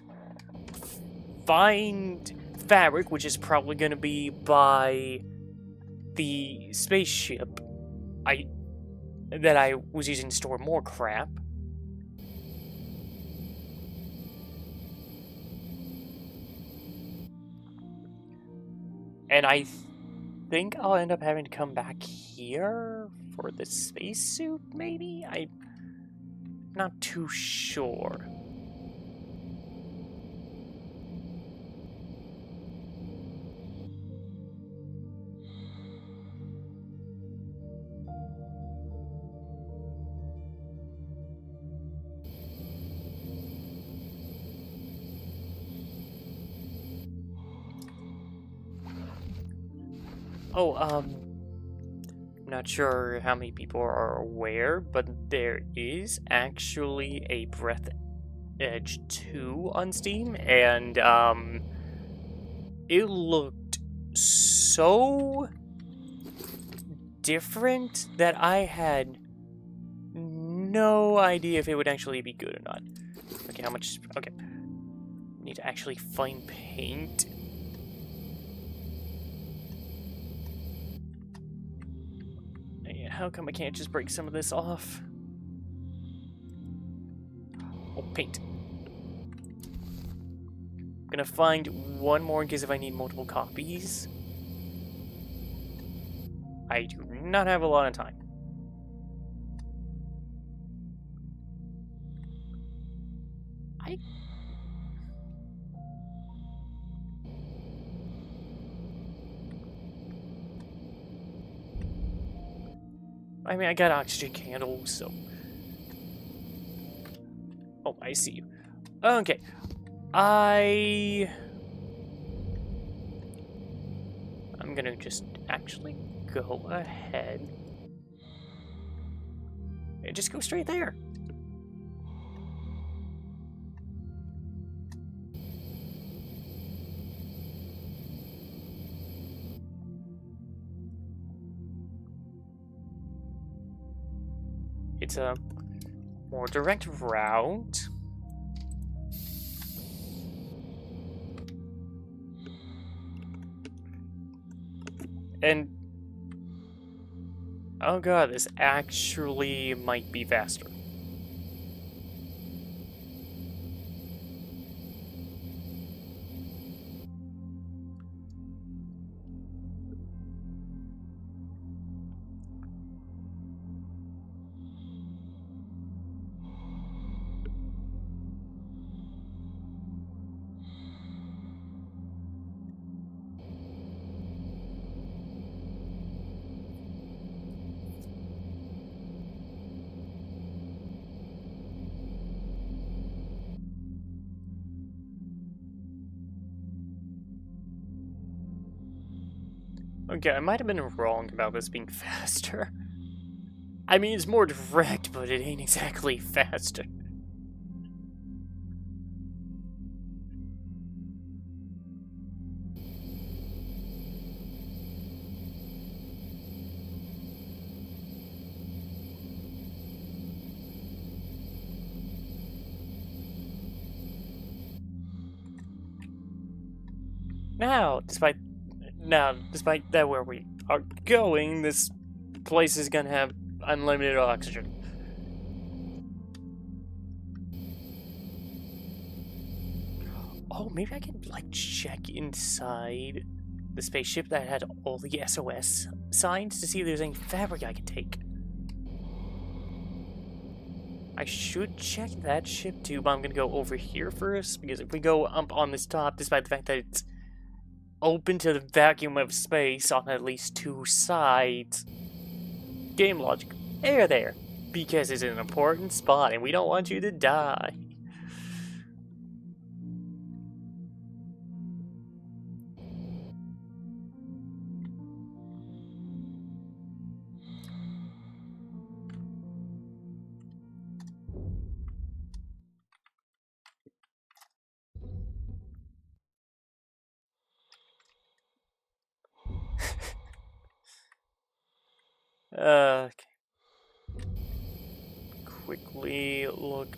find fabric, which is probably going to be by the spaceship that I was using to store more crap. And I think I'll end up having to come back here for the spacesuit, maybe? I'm not too sure. Oh, I'm not sure how many people are aware, but there is actually a Breath Edge 2 on Steam, and, it looked so different that I had no idea if it would actually be good or not. Okay, how much? Okay. Need to actually find paint. How come I can't just break some of this off? Oh, paint. I'm gonna find one more in case if I need multiple copies. I do not have a lot of time. I mean, I got oxygen candles, so... Oh, I see you. Okay. I'm gonna just actually go ahead and just go straight there. It's a more direct route. And oh god, this actually might be faster. Okay, I might have been wrong about this being faster. I mean, it's more direct, but it ain't exactly faster. Despite that where we are going, this place is gonna have unlimited oxygen. Oh, maybe I can, like, check inside the spaceship that had all the SOS signs to see if there's any fabric I can take. I should check that ship too, but I'm gonna go over here first, because if we go up on this top, despite the fact that it's open to the vacuum of space on at least 2 sides, game logic, air there, because it's an important spot and we don't want you to die. Okay. Quickly look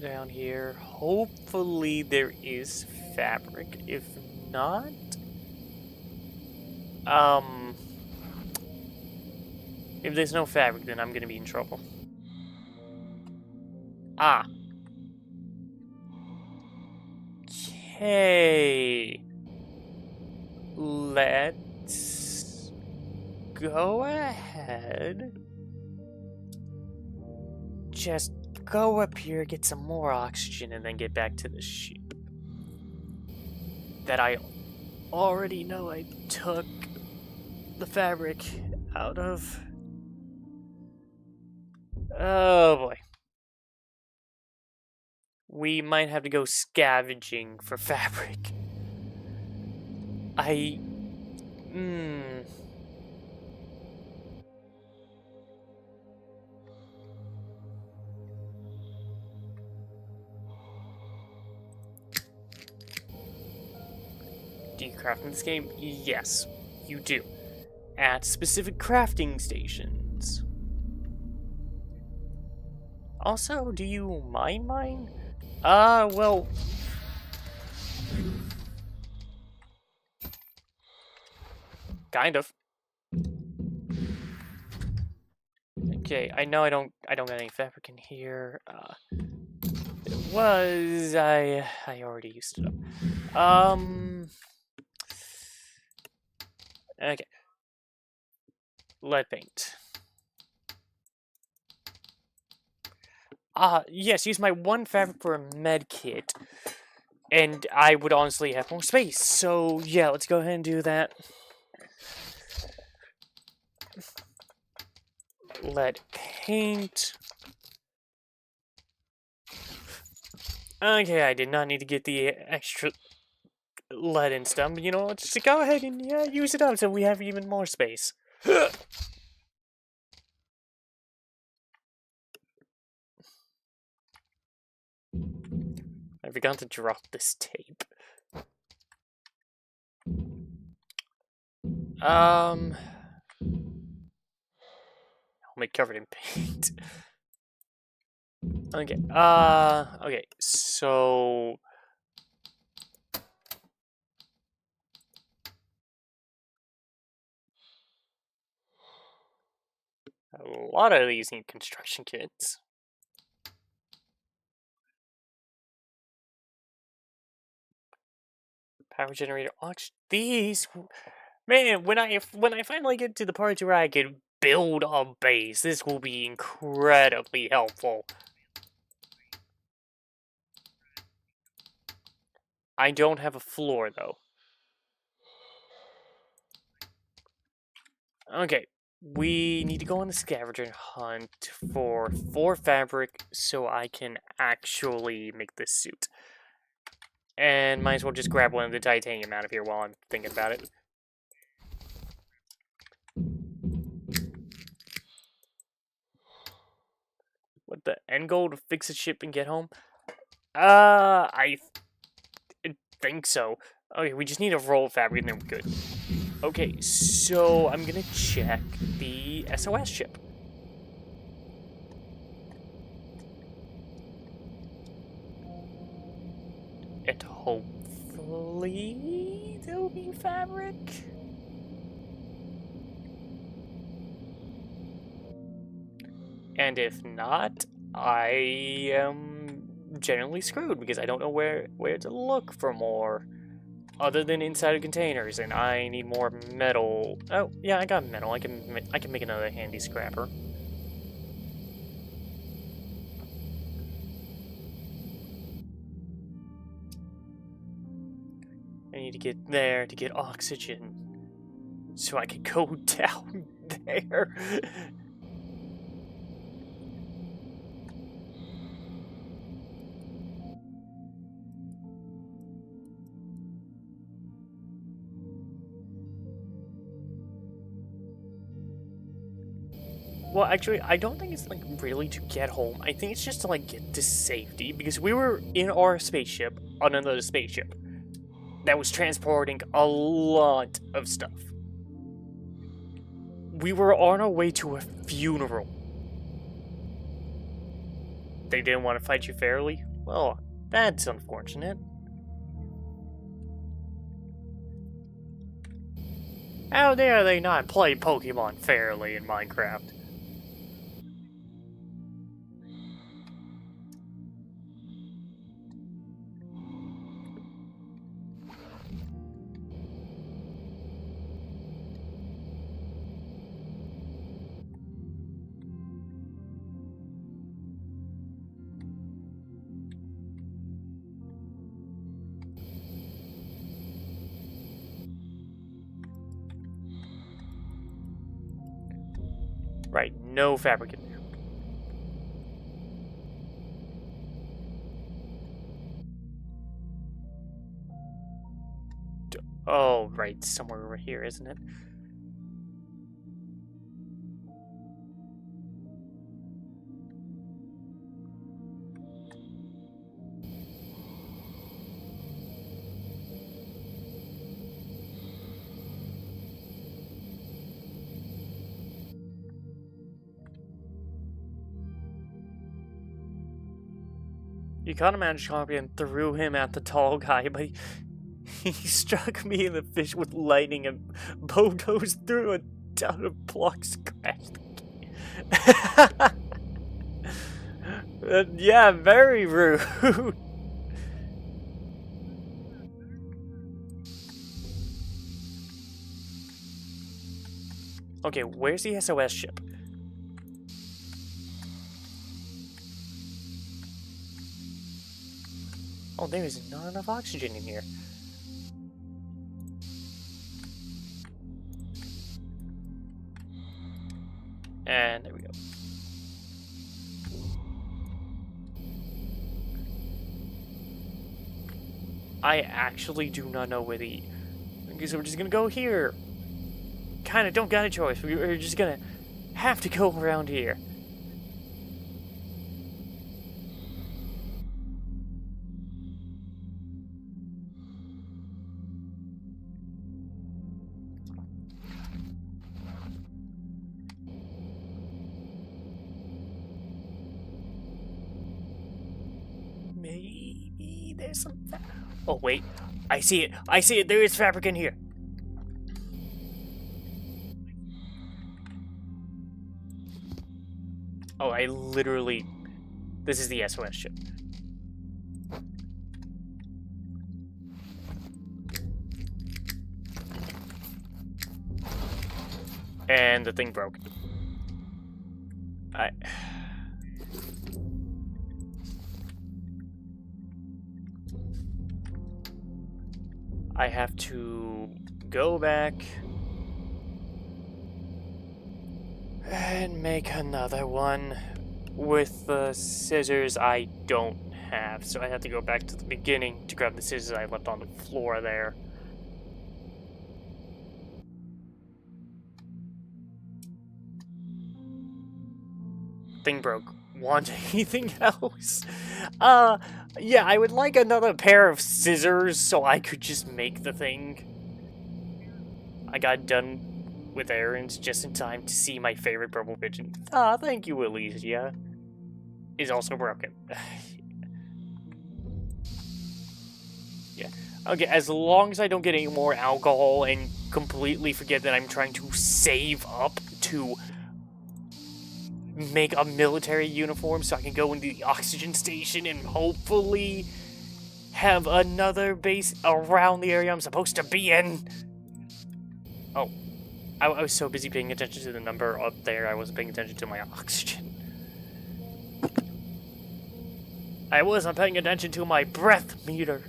down here. Hopefully there is fabric. If not, if there's no fabric, then I'm gonna be in trouble. Ah. Okay. Let's go ahead. Just go up here, get some more oxygen, and then get back to the ship. That I already know I took the fabric out of. Oh boy. We might have to go scavenging for fabric. Do you craft in this game? Yes, you do. At specific crafting stations. Also, do you mine? Well... kind of. Okay, I know I don't got any fabric in here. It was... I already used it up. Okay. Lead paint. Yes, use my one fabric for a med kit. And I would honestly have more space. So, yeah, let's go ahead and do that. Lead paint. Okay, I did not need to get the extra lead and stuff, but you know, just go ahead and use it up so we have even more space. I forgot to drop this tape. I'll make covered in paint. Okay, okay, so... a lot of these need construction kits. Power generator, these... Man, when I finally get to the parts where I can build a base, this will be incredibly helpful. I don't have a floor, though. Okay, we need to go on a scavenger hunt for 4 fabric so I can actually make this suit. And might as well just grab one of the titanium out of here while I'm thinking about it. What the end goal to fix a ship and get home? I think so. Okay, we just need a roll of fabric and then we're good. Okay, so I'm gonna check the SOS ship. And hopefully there'll be fabric. And if not, I am generally screwed because I don't know where to look for more other than inside of containers, and I need more metal. Oh, yeah, I got metal. I can make another handy scrapper. I need to get there to get oxygen so I can go down there. Well, actually, I don't think it's, like, really to get home. I think it's just to, like, get to safety, because we were in our spaceship on another spaceship that was transporting a lot of stuff. We were on our way to a funeral. They didn't want to fight you fairly? Well, that's unfortunate. How dare they not play Pokemon fairly in Minecraft? Right, no fabric in there. Oh, right, somewhere over here, isn't it? You caught a magic carpet and threw him at the tall guy, but he struck me in the fish with lightning and bulldozed through a ton of blocks crashed. Yeah, very rude. Okay, where's the SOS ship? Oh, there is not enough oxygen in here. And there we go. I actually do not know where the... Okay, so we're just gonna go here. Kinda don't got a choice. We're just gonna have to go around here. Maybe there's some... Oh, wait. I see it. I see it. There is fabric in here. Oh, I literally... This is the SOS ship. And the thing broke. I have to go back and make another one with the scissors I don't have. So I have to go back to the beginning to grab the scissors I left on the floor there. Thing broke. Want anything else? Yeah, I would like another pair of scissors so I could just make the thing. I got done with errands just in time to see my favorite purple pigeon. Ah, thank you, Alicea. Is also broken. Yeah. Okay, as long as I don't get any more alcohol and completely forget that I'm trying to save up to make a military uniform so I can go into the oxygen station and hopefully have another base around the area I'm supposed to be in. Oh, I was so busy paying attention to the number up there, I wasn't paying attention to my oxygen. I wasn't paying attention to my breath meter.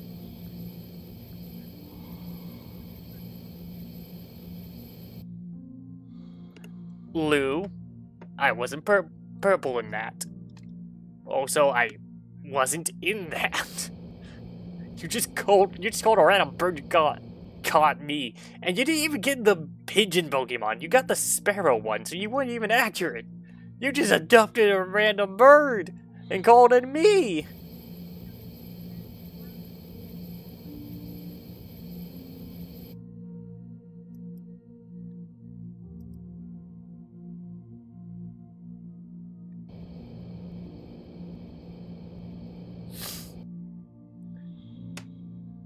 Lou, I wasn't purple in that. Also, I wasn't in that. You just called a random bird you caught me, and you didn't even get the pigeon Pokemon. You got the sparrow one, so you weren't even accurate. You just adopted a random bird and called it me.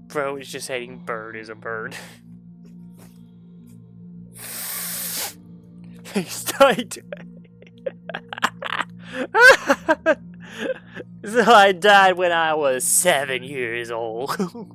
Bro is just hating bird is a bird. He's tight. So I died when I was 7 years old.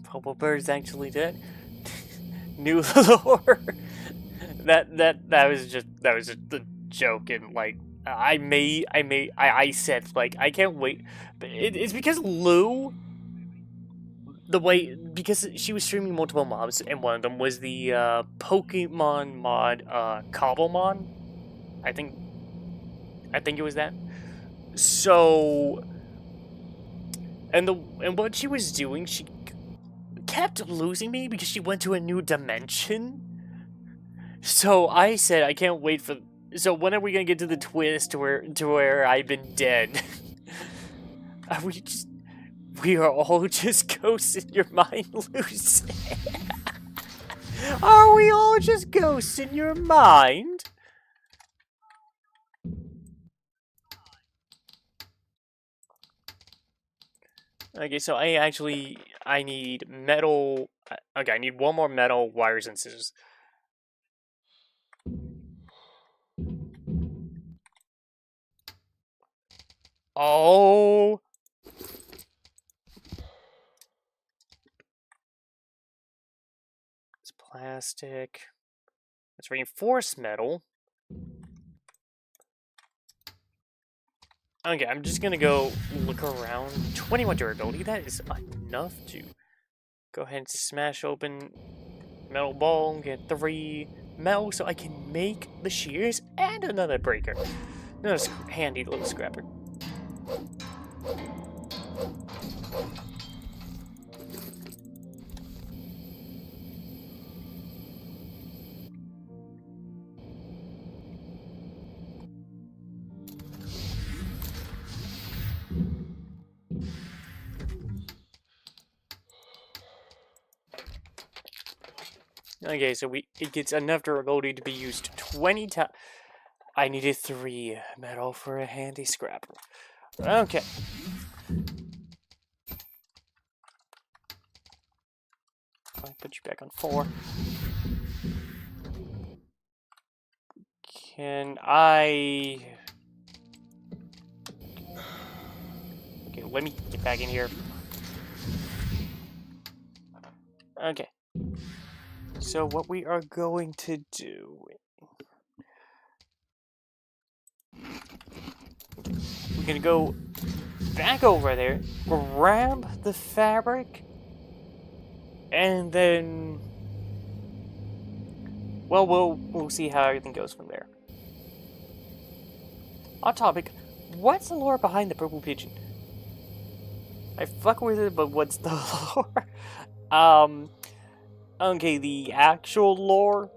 Purple bird's actually dead. New lore. that was just a joke, and like I said like I can't wait. But it's because Lou, because she was streaming multiple mobs, and one of them was the Pokemon mod Cobblemon. I think it was that. So and what she was doing, she kept losing me because she went to a new dimension. So I said I can't wait for. So when are we gonna get to the twist where I've been dead? Are we just? We are all just ghosts in your mind, Lucy. Are we all just ghosts in your mind? Okay, so I need metal. Okay, I need one more metal, wires, and scissors. Oh! It's plastic. It's reinforced metal. Okay, I'm just gonna go look around. 21 durability, that is enough to go ahead and smash open metal ball, get 3 metal so I can make the shears and another breaker. Another handy little scrapper. Okay, so it gets enough durability to be used 20 times. I needed 3 metal for a handy scrapper. Okay. I'll put you back on 4. Can I... Okay, let me get back in here. Okay. So what we are going to do... We're gonna go back over there, grab the fabric, and then... Well, we'll see how everything goes from there. On topic, what's the lore behind the purple pigeon? I fuck with it, but what's the lore? Okay, the actual lore.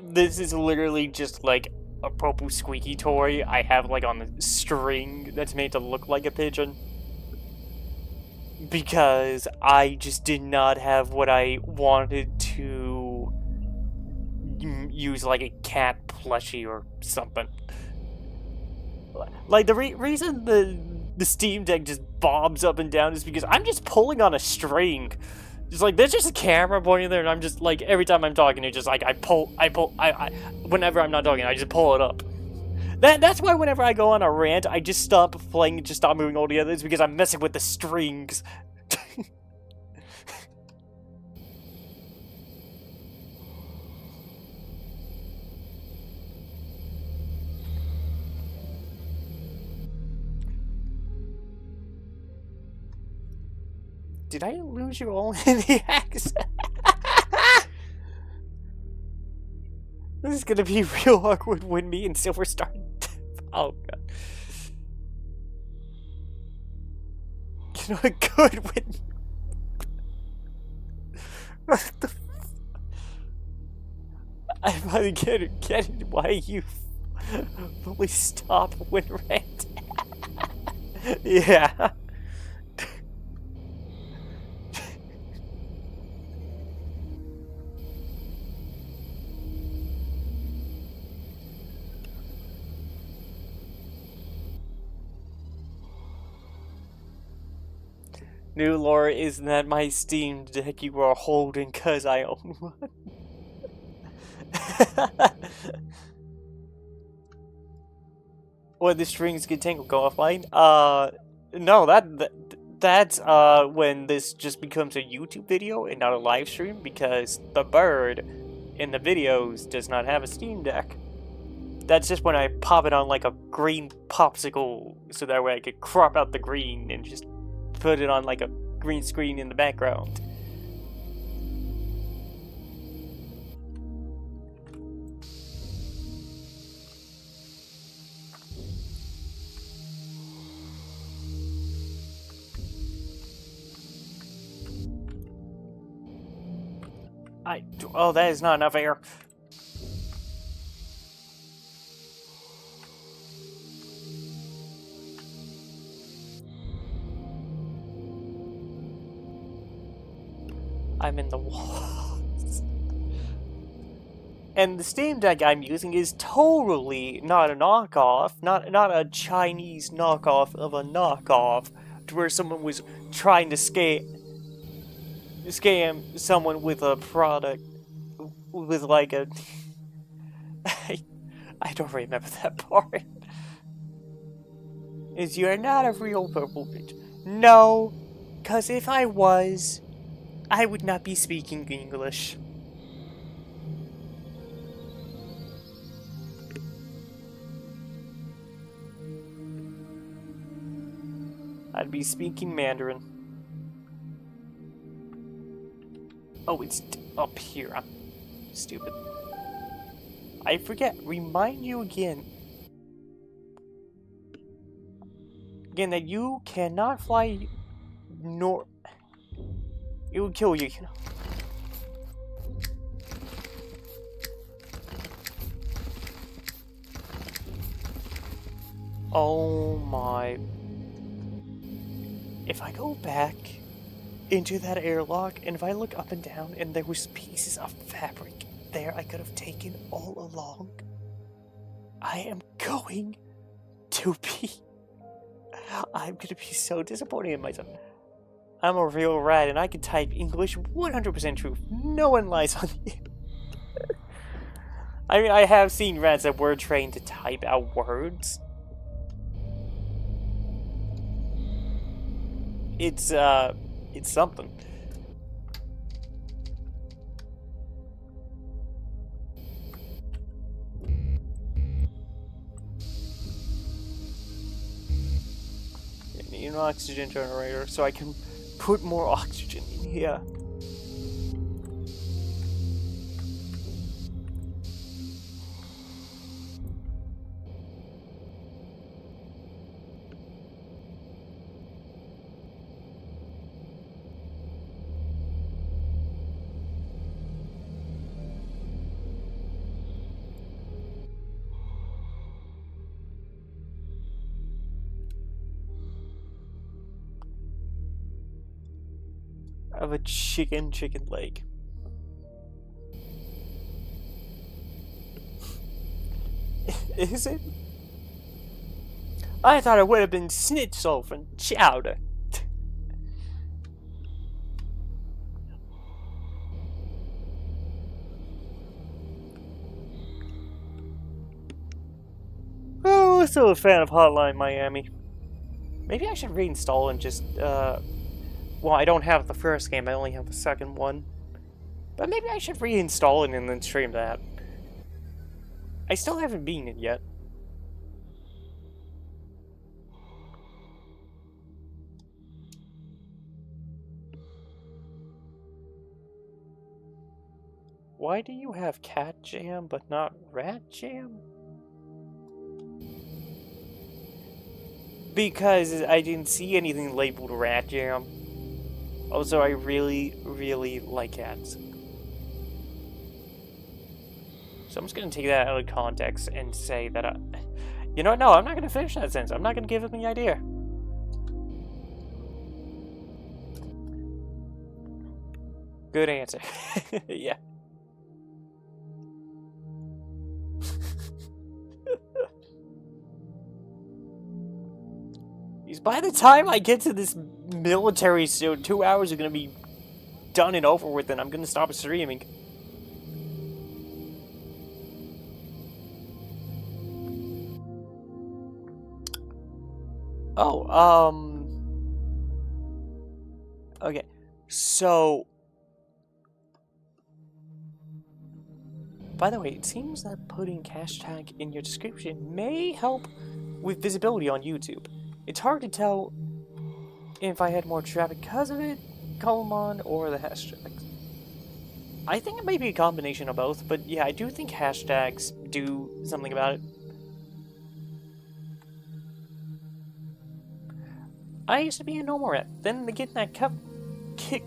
This is literally just like a purple squeaky toy I have like on the string that's made to look like a pigeon. Because I just did not have what I wanted to use, like a cat plushie or something. Like the reason the Steam Deck just bobs up and down is because I'm just pulling on a string. Just like there's just a camera pointing there, and I'm just like every time I'm talking, it's just like I whenever I'm not talking, I just pull it up. That's why whenever I go on a rant, I just stop playing, just stop moving altogether. It's because I'm messing with the strings. Did I lose you all in the accent? This is gonna be real awkward when me and Silver start. Oh god. You know what? Good when. What the? I finally get it. Why you fully stop when ranting. Yeah. New lore, isn't that my Steam Deck you are holding cause I own one? When the strings get tangled, go offline? No, that's when this just becomes a YouTube video and not a live stream because the bird in the videos does not have a Steam Deck. That's just when I pop it on like a green popsicle so that way I could crop out the green and just put it on like a green screen in the background. Oh, that is not enough air. I'm in the walls. And the Steam Deck I'm using is totally not a knockoff, not a Chinese knockoff of a knockoff, to where someone was trying to scam someone with a product with like a. I don't remember that part. Is you're not a real purple bitch? No, cause if I was, I would not be speaking English. I'd be speaking Mandarin. Oh, it's up here. I'm stupid. I forget. Remind you again. Again, that you cannot fly nor... It would kill you, you know. Oh my... If I go back into that airlock, and if I look up and down, and there was pieces of fabric there I could have taken all along, I am going to be... I'm gonna be so disappointed in myself. I'm a real rat, and I can type English 100% truth. No one lies on you. I mean, I have seen rats that were trained to type out words. It's something. I need an oxygen generator so I can put more oxygen in here. Of a chicken leg. Is it? I thought it would have been schnitzel from chowder. Oh, still a fan of Hotline Miami. Maybe I should reinstall and just, well, I don't have the first game, I only have the second one. But maybe I should reinstall it and then stream that. I still haven't beaten it yet. Why do you have cat jam but not rat jam? Because I didn't see anything labeled rat jam. Also, I really, really like cats. So I'm just gonna take that out of context and say that you know what? No, I'm not gonna finish that sentence. I'm not gonna give him the idea. Good answer. Yeah. By the time I get to this military suit, 2 hours are gonna be done and over with, and I'm gonna stop streaming. Oh, okay. So, by the way, it seems that putting hashtag in your description may help with visibility on YouTube. It's hard to tell if I had more traffic because of it, colon, or the hashtags. I think it might be a combination of both, but yeah, I do think hashtags do something about it. I used to be a normal rat. Then the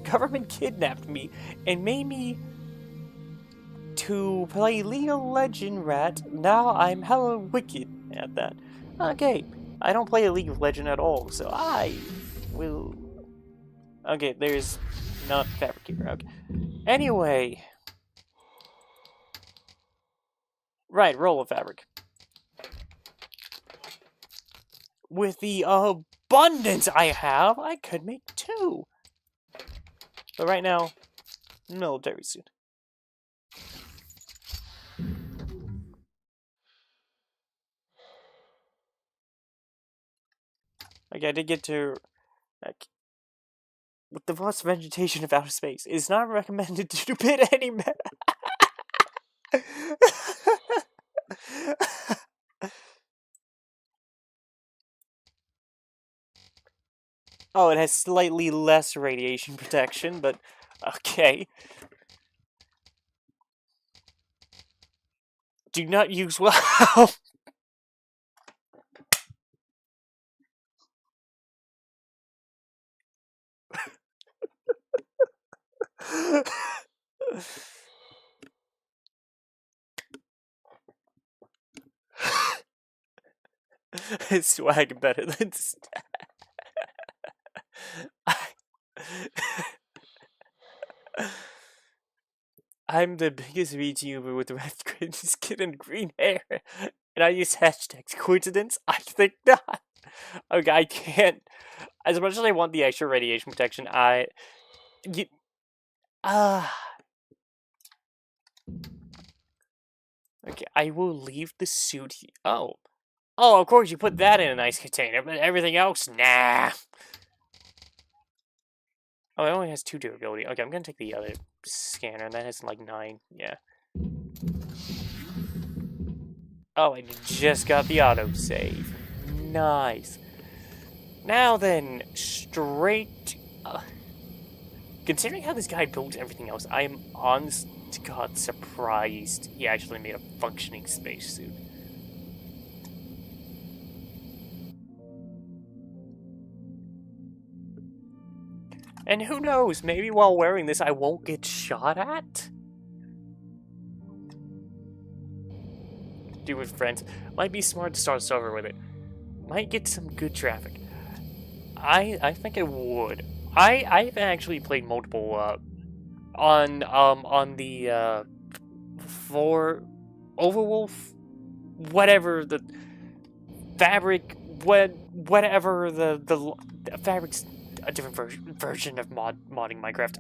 government kidnapped me and made me to play League of Legends Rat. Now I'm hella wicked at that. Okay, I don't play a League of Legends at all, so I will... Okay, there's not Fabricator. Okay. Anyway... Right, roll of fabric. With the abundance I have, I could make 2. But right now, military suit. Okay, I did get to... Like, with the vast vegetation of outer space, it is not recommended to bid any Oh, it has slightly less radiation protection, but okay. Do not use well. Swag better than I'm the biggest VTuber with red skin and green hair, and I use hashtags. Coincidence? I think not. Okay, I can't. As much as I want the extra radiation protection, Okay, I will leave the suit here. Oh. Oh, of course you put that in a nice container, but everything else, nah. Oh, it only has 2 durability. Okay, I'm gonna take the other scanner, and that has like 9. Yeah. Oh, I just got the autosave. Nice. Now then, straight... considering how this guy built everything else, I am honest to God surprised he actually made a functioning spacesuit. And who knows, maybe while wearing this I won't get shot at? Do with friends. Might be smart to start a server with it. Might get some good traffic. I think I would. I've actually played multiple on the for Overwolf, whatever the fabric, whatever the fabric's a different version of modding Minecraft.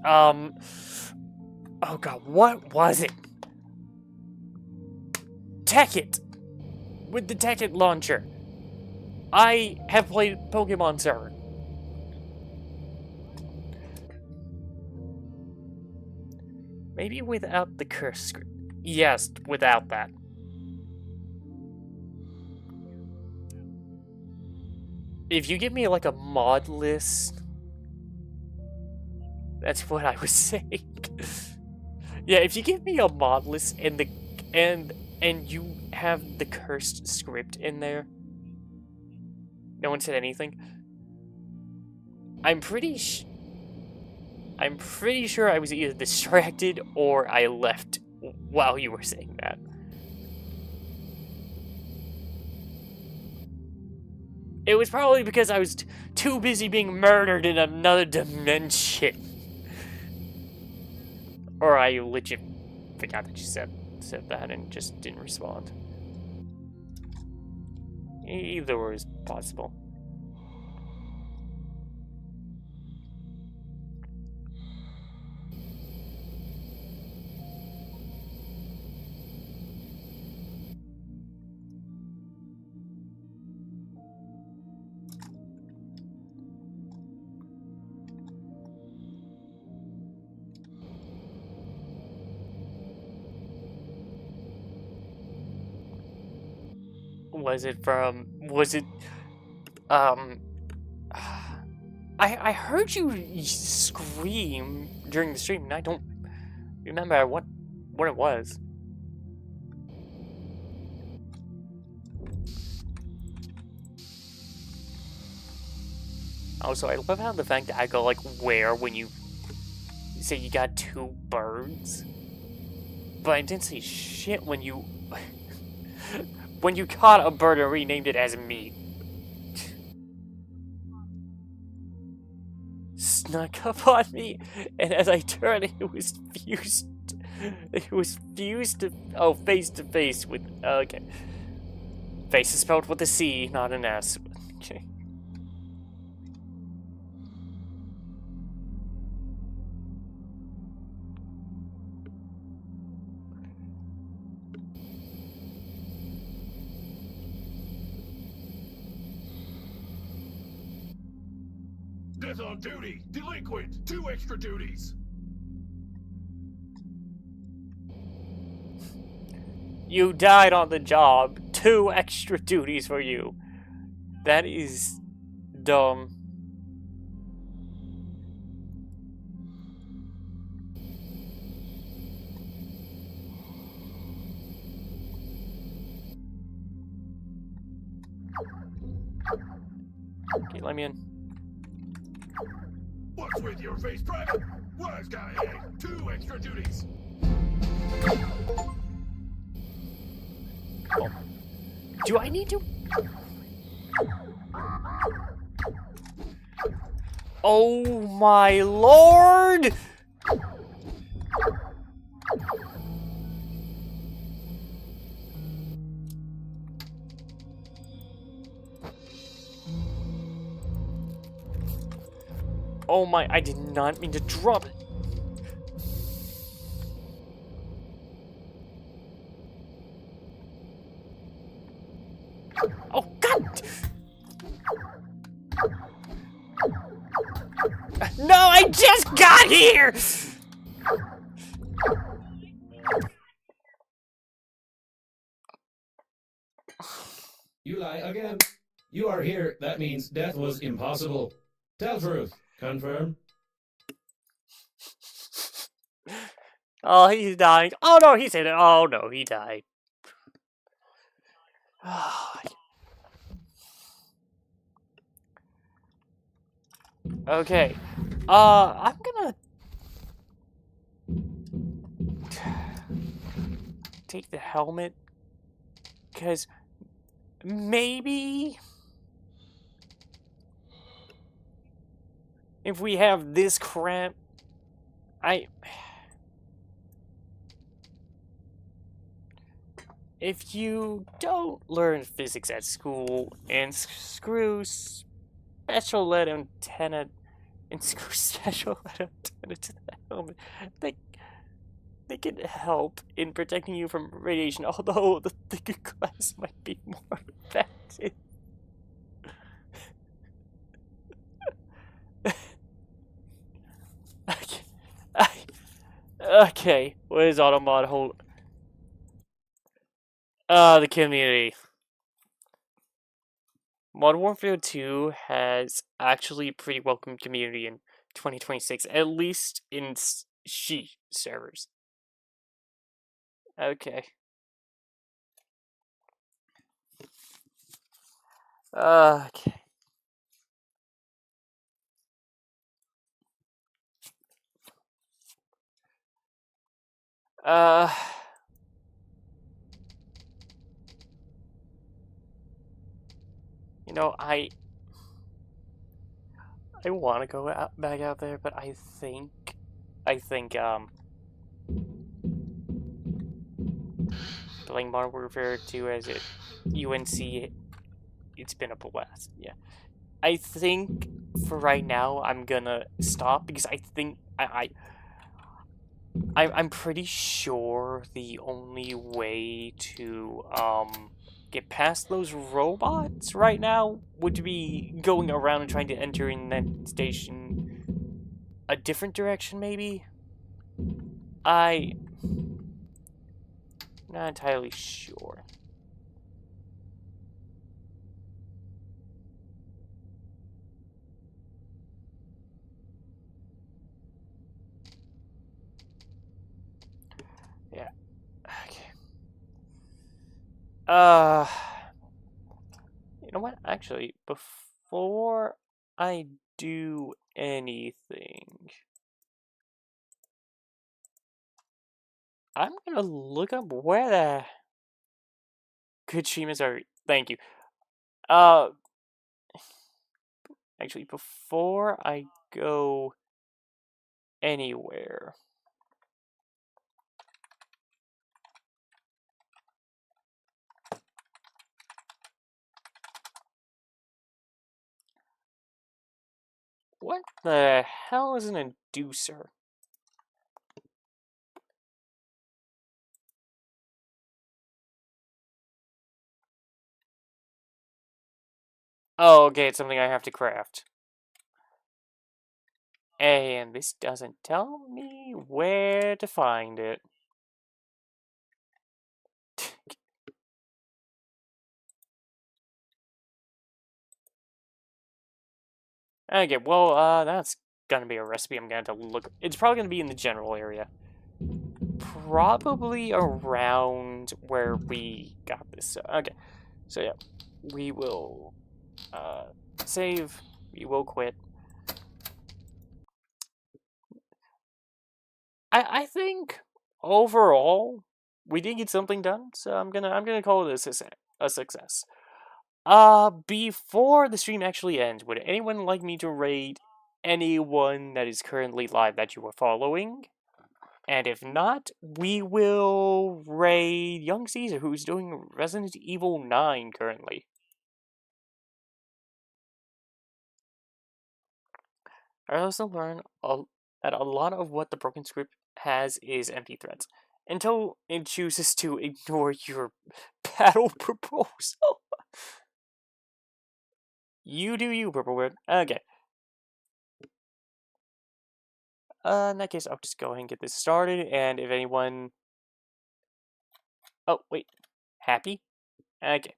Oh god, what was it? Tekkit! With the Tekkit launcher. I have played Pokemon server. Maybe without the curse script. Yes, without that. If you give me like a mod list, that's what I was saying. Yeah, if you give me a mod list and you have the cursed script in there. No one said anything. I'm pretty sure I was either distracted or I left while you were saying that. It was probably because I was too busy being murdered in another dimension. Or I legit forgot that you said that and just didn't respond. Either is possible. I heard you scream during the stream, and I don't remember what it was. Also, I love how the fact that I go like where when you say you got 2 birds. But I didn't say shit when you... when you caught a bird and renamed it as meat. Snuck up on me, and as I turned, it was fused. It was fused to... oh, face to face with... okay. Face is spelled with a C, not an S. Okay. Death on duty! Delinquent! 2 extra duties! You died on the job. 2 extra duties for you. That is dumb. Okay, let me in. What's with your face, Private? Wise guy, eh? 2 extra duties! Oh. Do I need to? Oh my lord! Oh my, I did not mean to drop it. Oh god! No, I just got here! You lie again. You are here. That means death was impossible. Tell truth. Confirm. Oh, he's dying. Oh no, he said it. Oh no, he died. Okay. I'm gonna take the helmet, because maybe if we have this crap, if you don't learn physics at school and screw special lead antenna and screw special lead antenna to the helmet, they can help in protecting you from radiation, although the thicker glass might be more effective. Okay, what is Automod hold? The community. Modern Warfare 2 has actually a pretty welcome community in 2026, at least in she servers. Okay. Okay. Uh, you know, I want to go back out there, but I think, playing Modern Warfare 2 as a UNC, it's been a blast. Yeah, I think for right now I'm gonna stop because I think I'm pretty sure the only way to get past those robots right now would be going around and trying to enter in that station a different direction, maybe? I'm not entirely sure. Yeah. Okay. You know what? Actually, before I do anything, I'm gonna look up where the Kuchimas are. Thank you. Uh, actually, before I go anywhere, what the hell is an inducer? Oh, okay, it's something I have to craft. And this doesn't tell me where to find it. Okay, well, that's gonna be a recipe I'm gonna have to look. It's probably gonna be in the general area. Probably around where we got this. Okay, so yeah, we will save. We will quit. I think overall we did get something done, so I'm gonna call it a success. Before the stream actually ends, would anyone like me to rate anyone that is currently live that you are following? And if not, we will raid Young Caesar, who's doing Resident Evil 9 currently. I also learned that a lot of what the broken script has is empty threats, until it chooses to ignore your battle proposal. You do you, Purplebeard. Okay. In that case, I'll just go ahead and get this started, and if anyone... Oh, wait. Happy? Okay.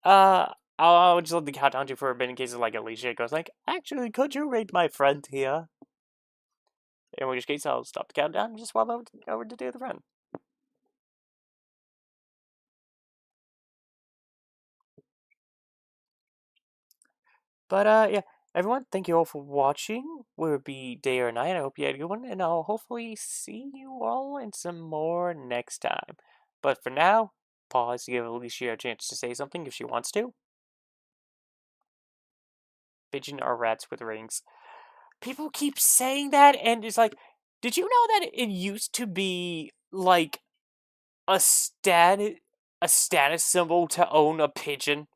I'll just let the countdown do for a bit in case of, like, Alicia goes like, actually, could you rate my friend here? In which case, I'll stop the countdown and just swap over to do the friend. But, yeah. Everyone, thank you all for watching. Whether it be day or night, I hope you had a good one, and I'll hopefully see you all in some more next time. But for now, pause to give Alicia a chance to say something if she wants to. Pigeon are rats with rings. People keep saying that, and it's like, did you know that it used to be like a status symbol to own a pigeon?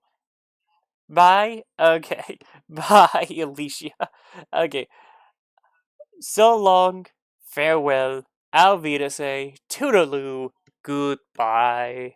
Bye. Okay. Bye, Alicia. Okay. So long. Farewell. Auf Wiedersehen. Toodaloo. Goodbye.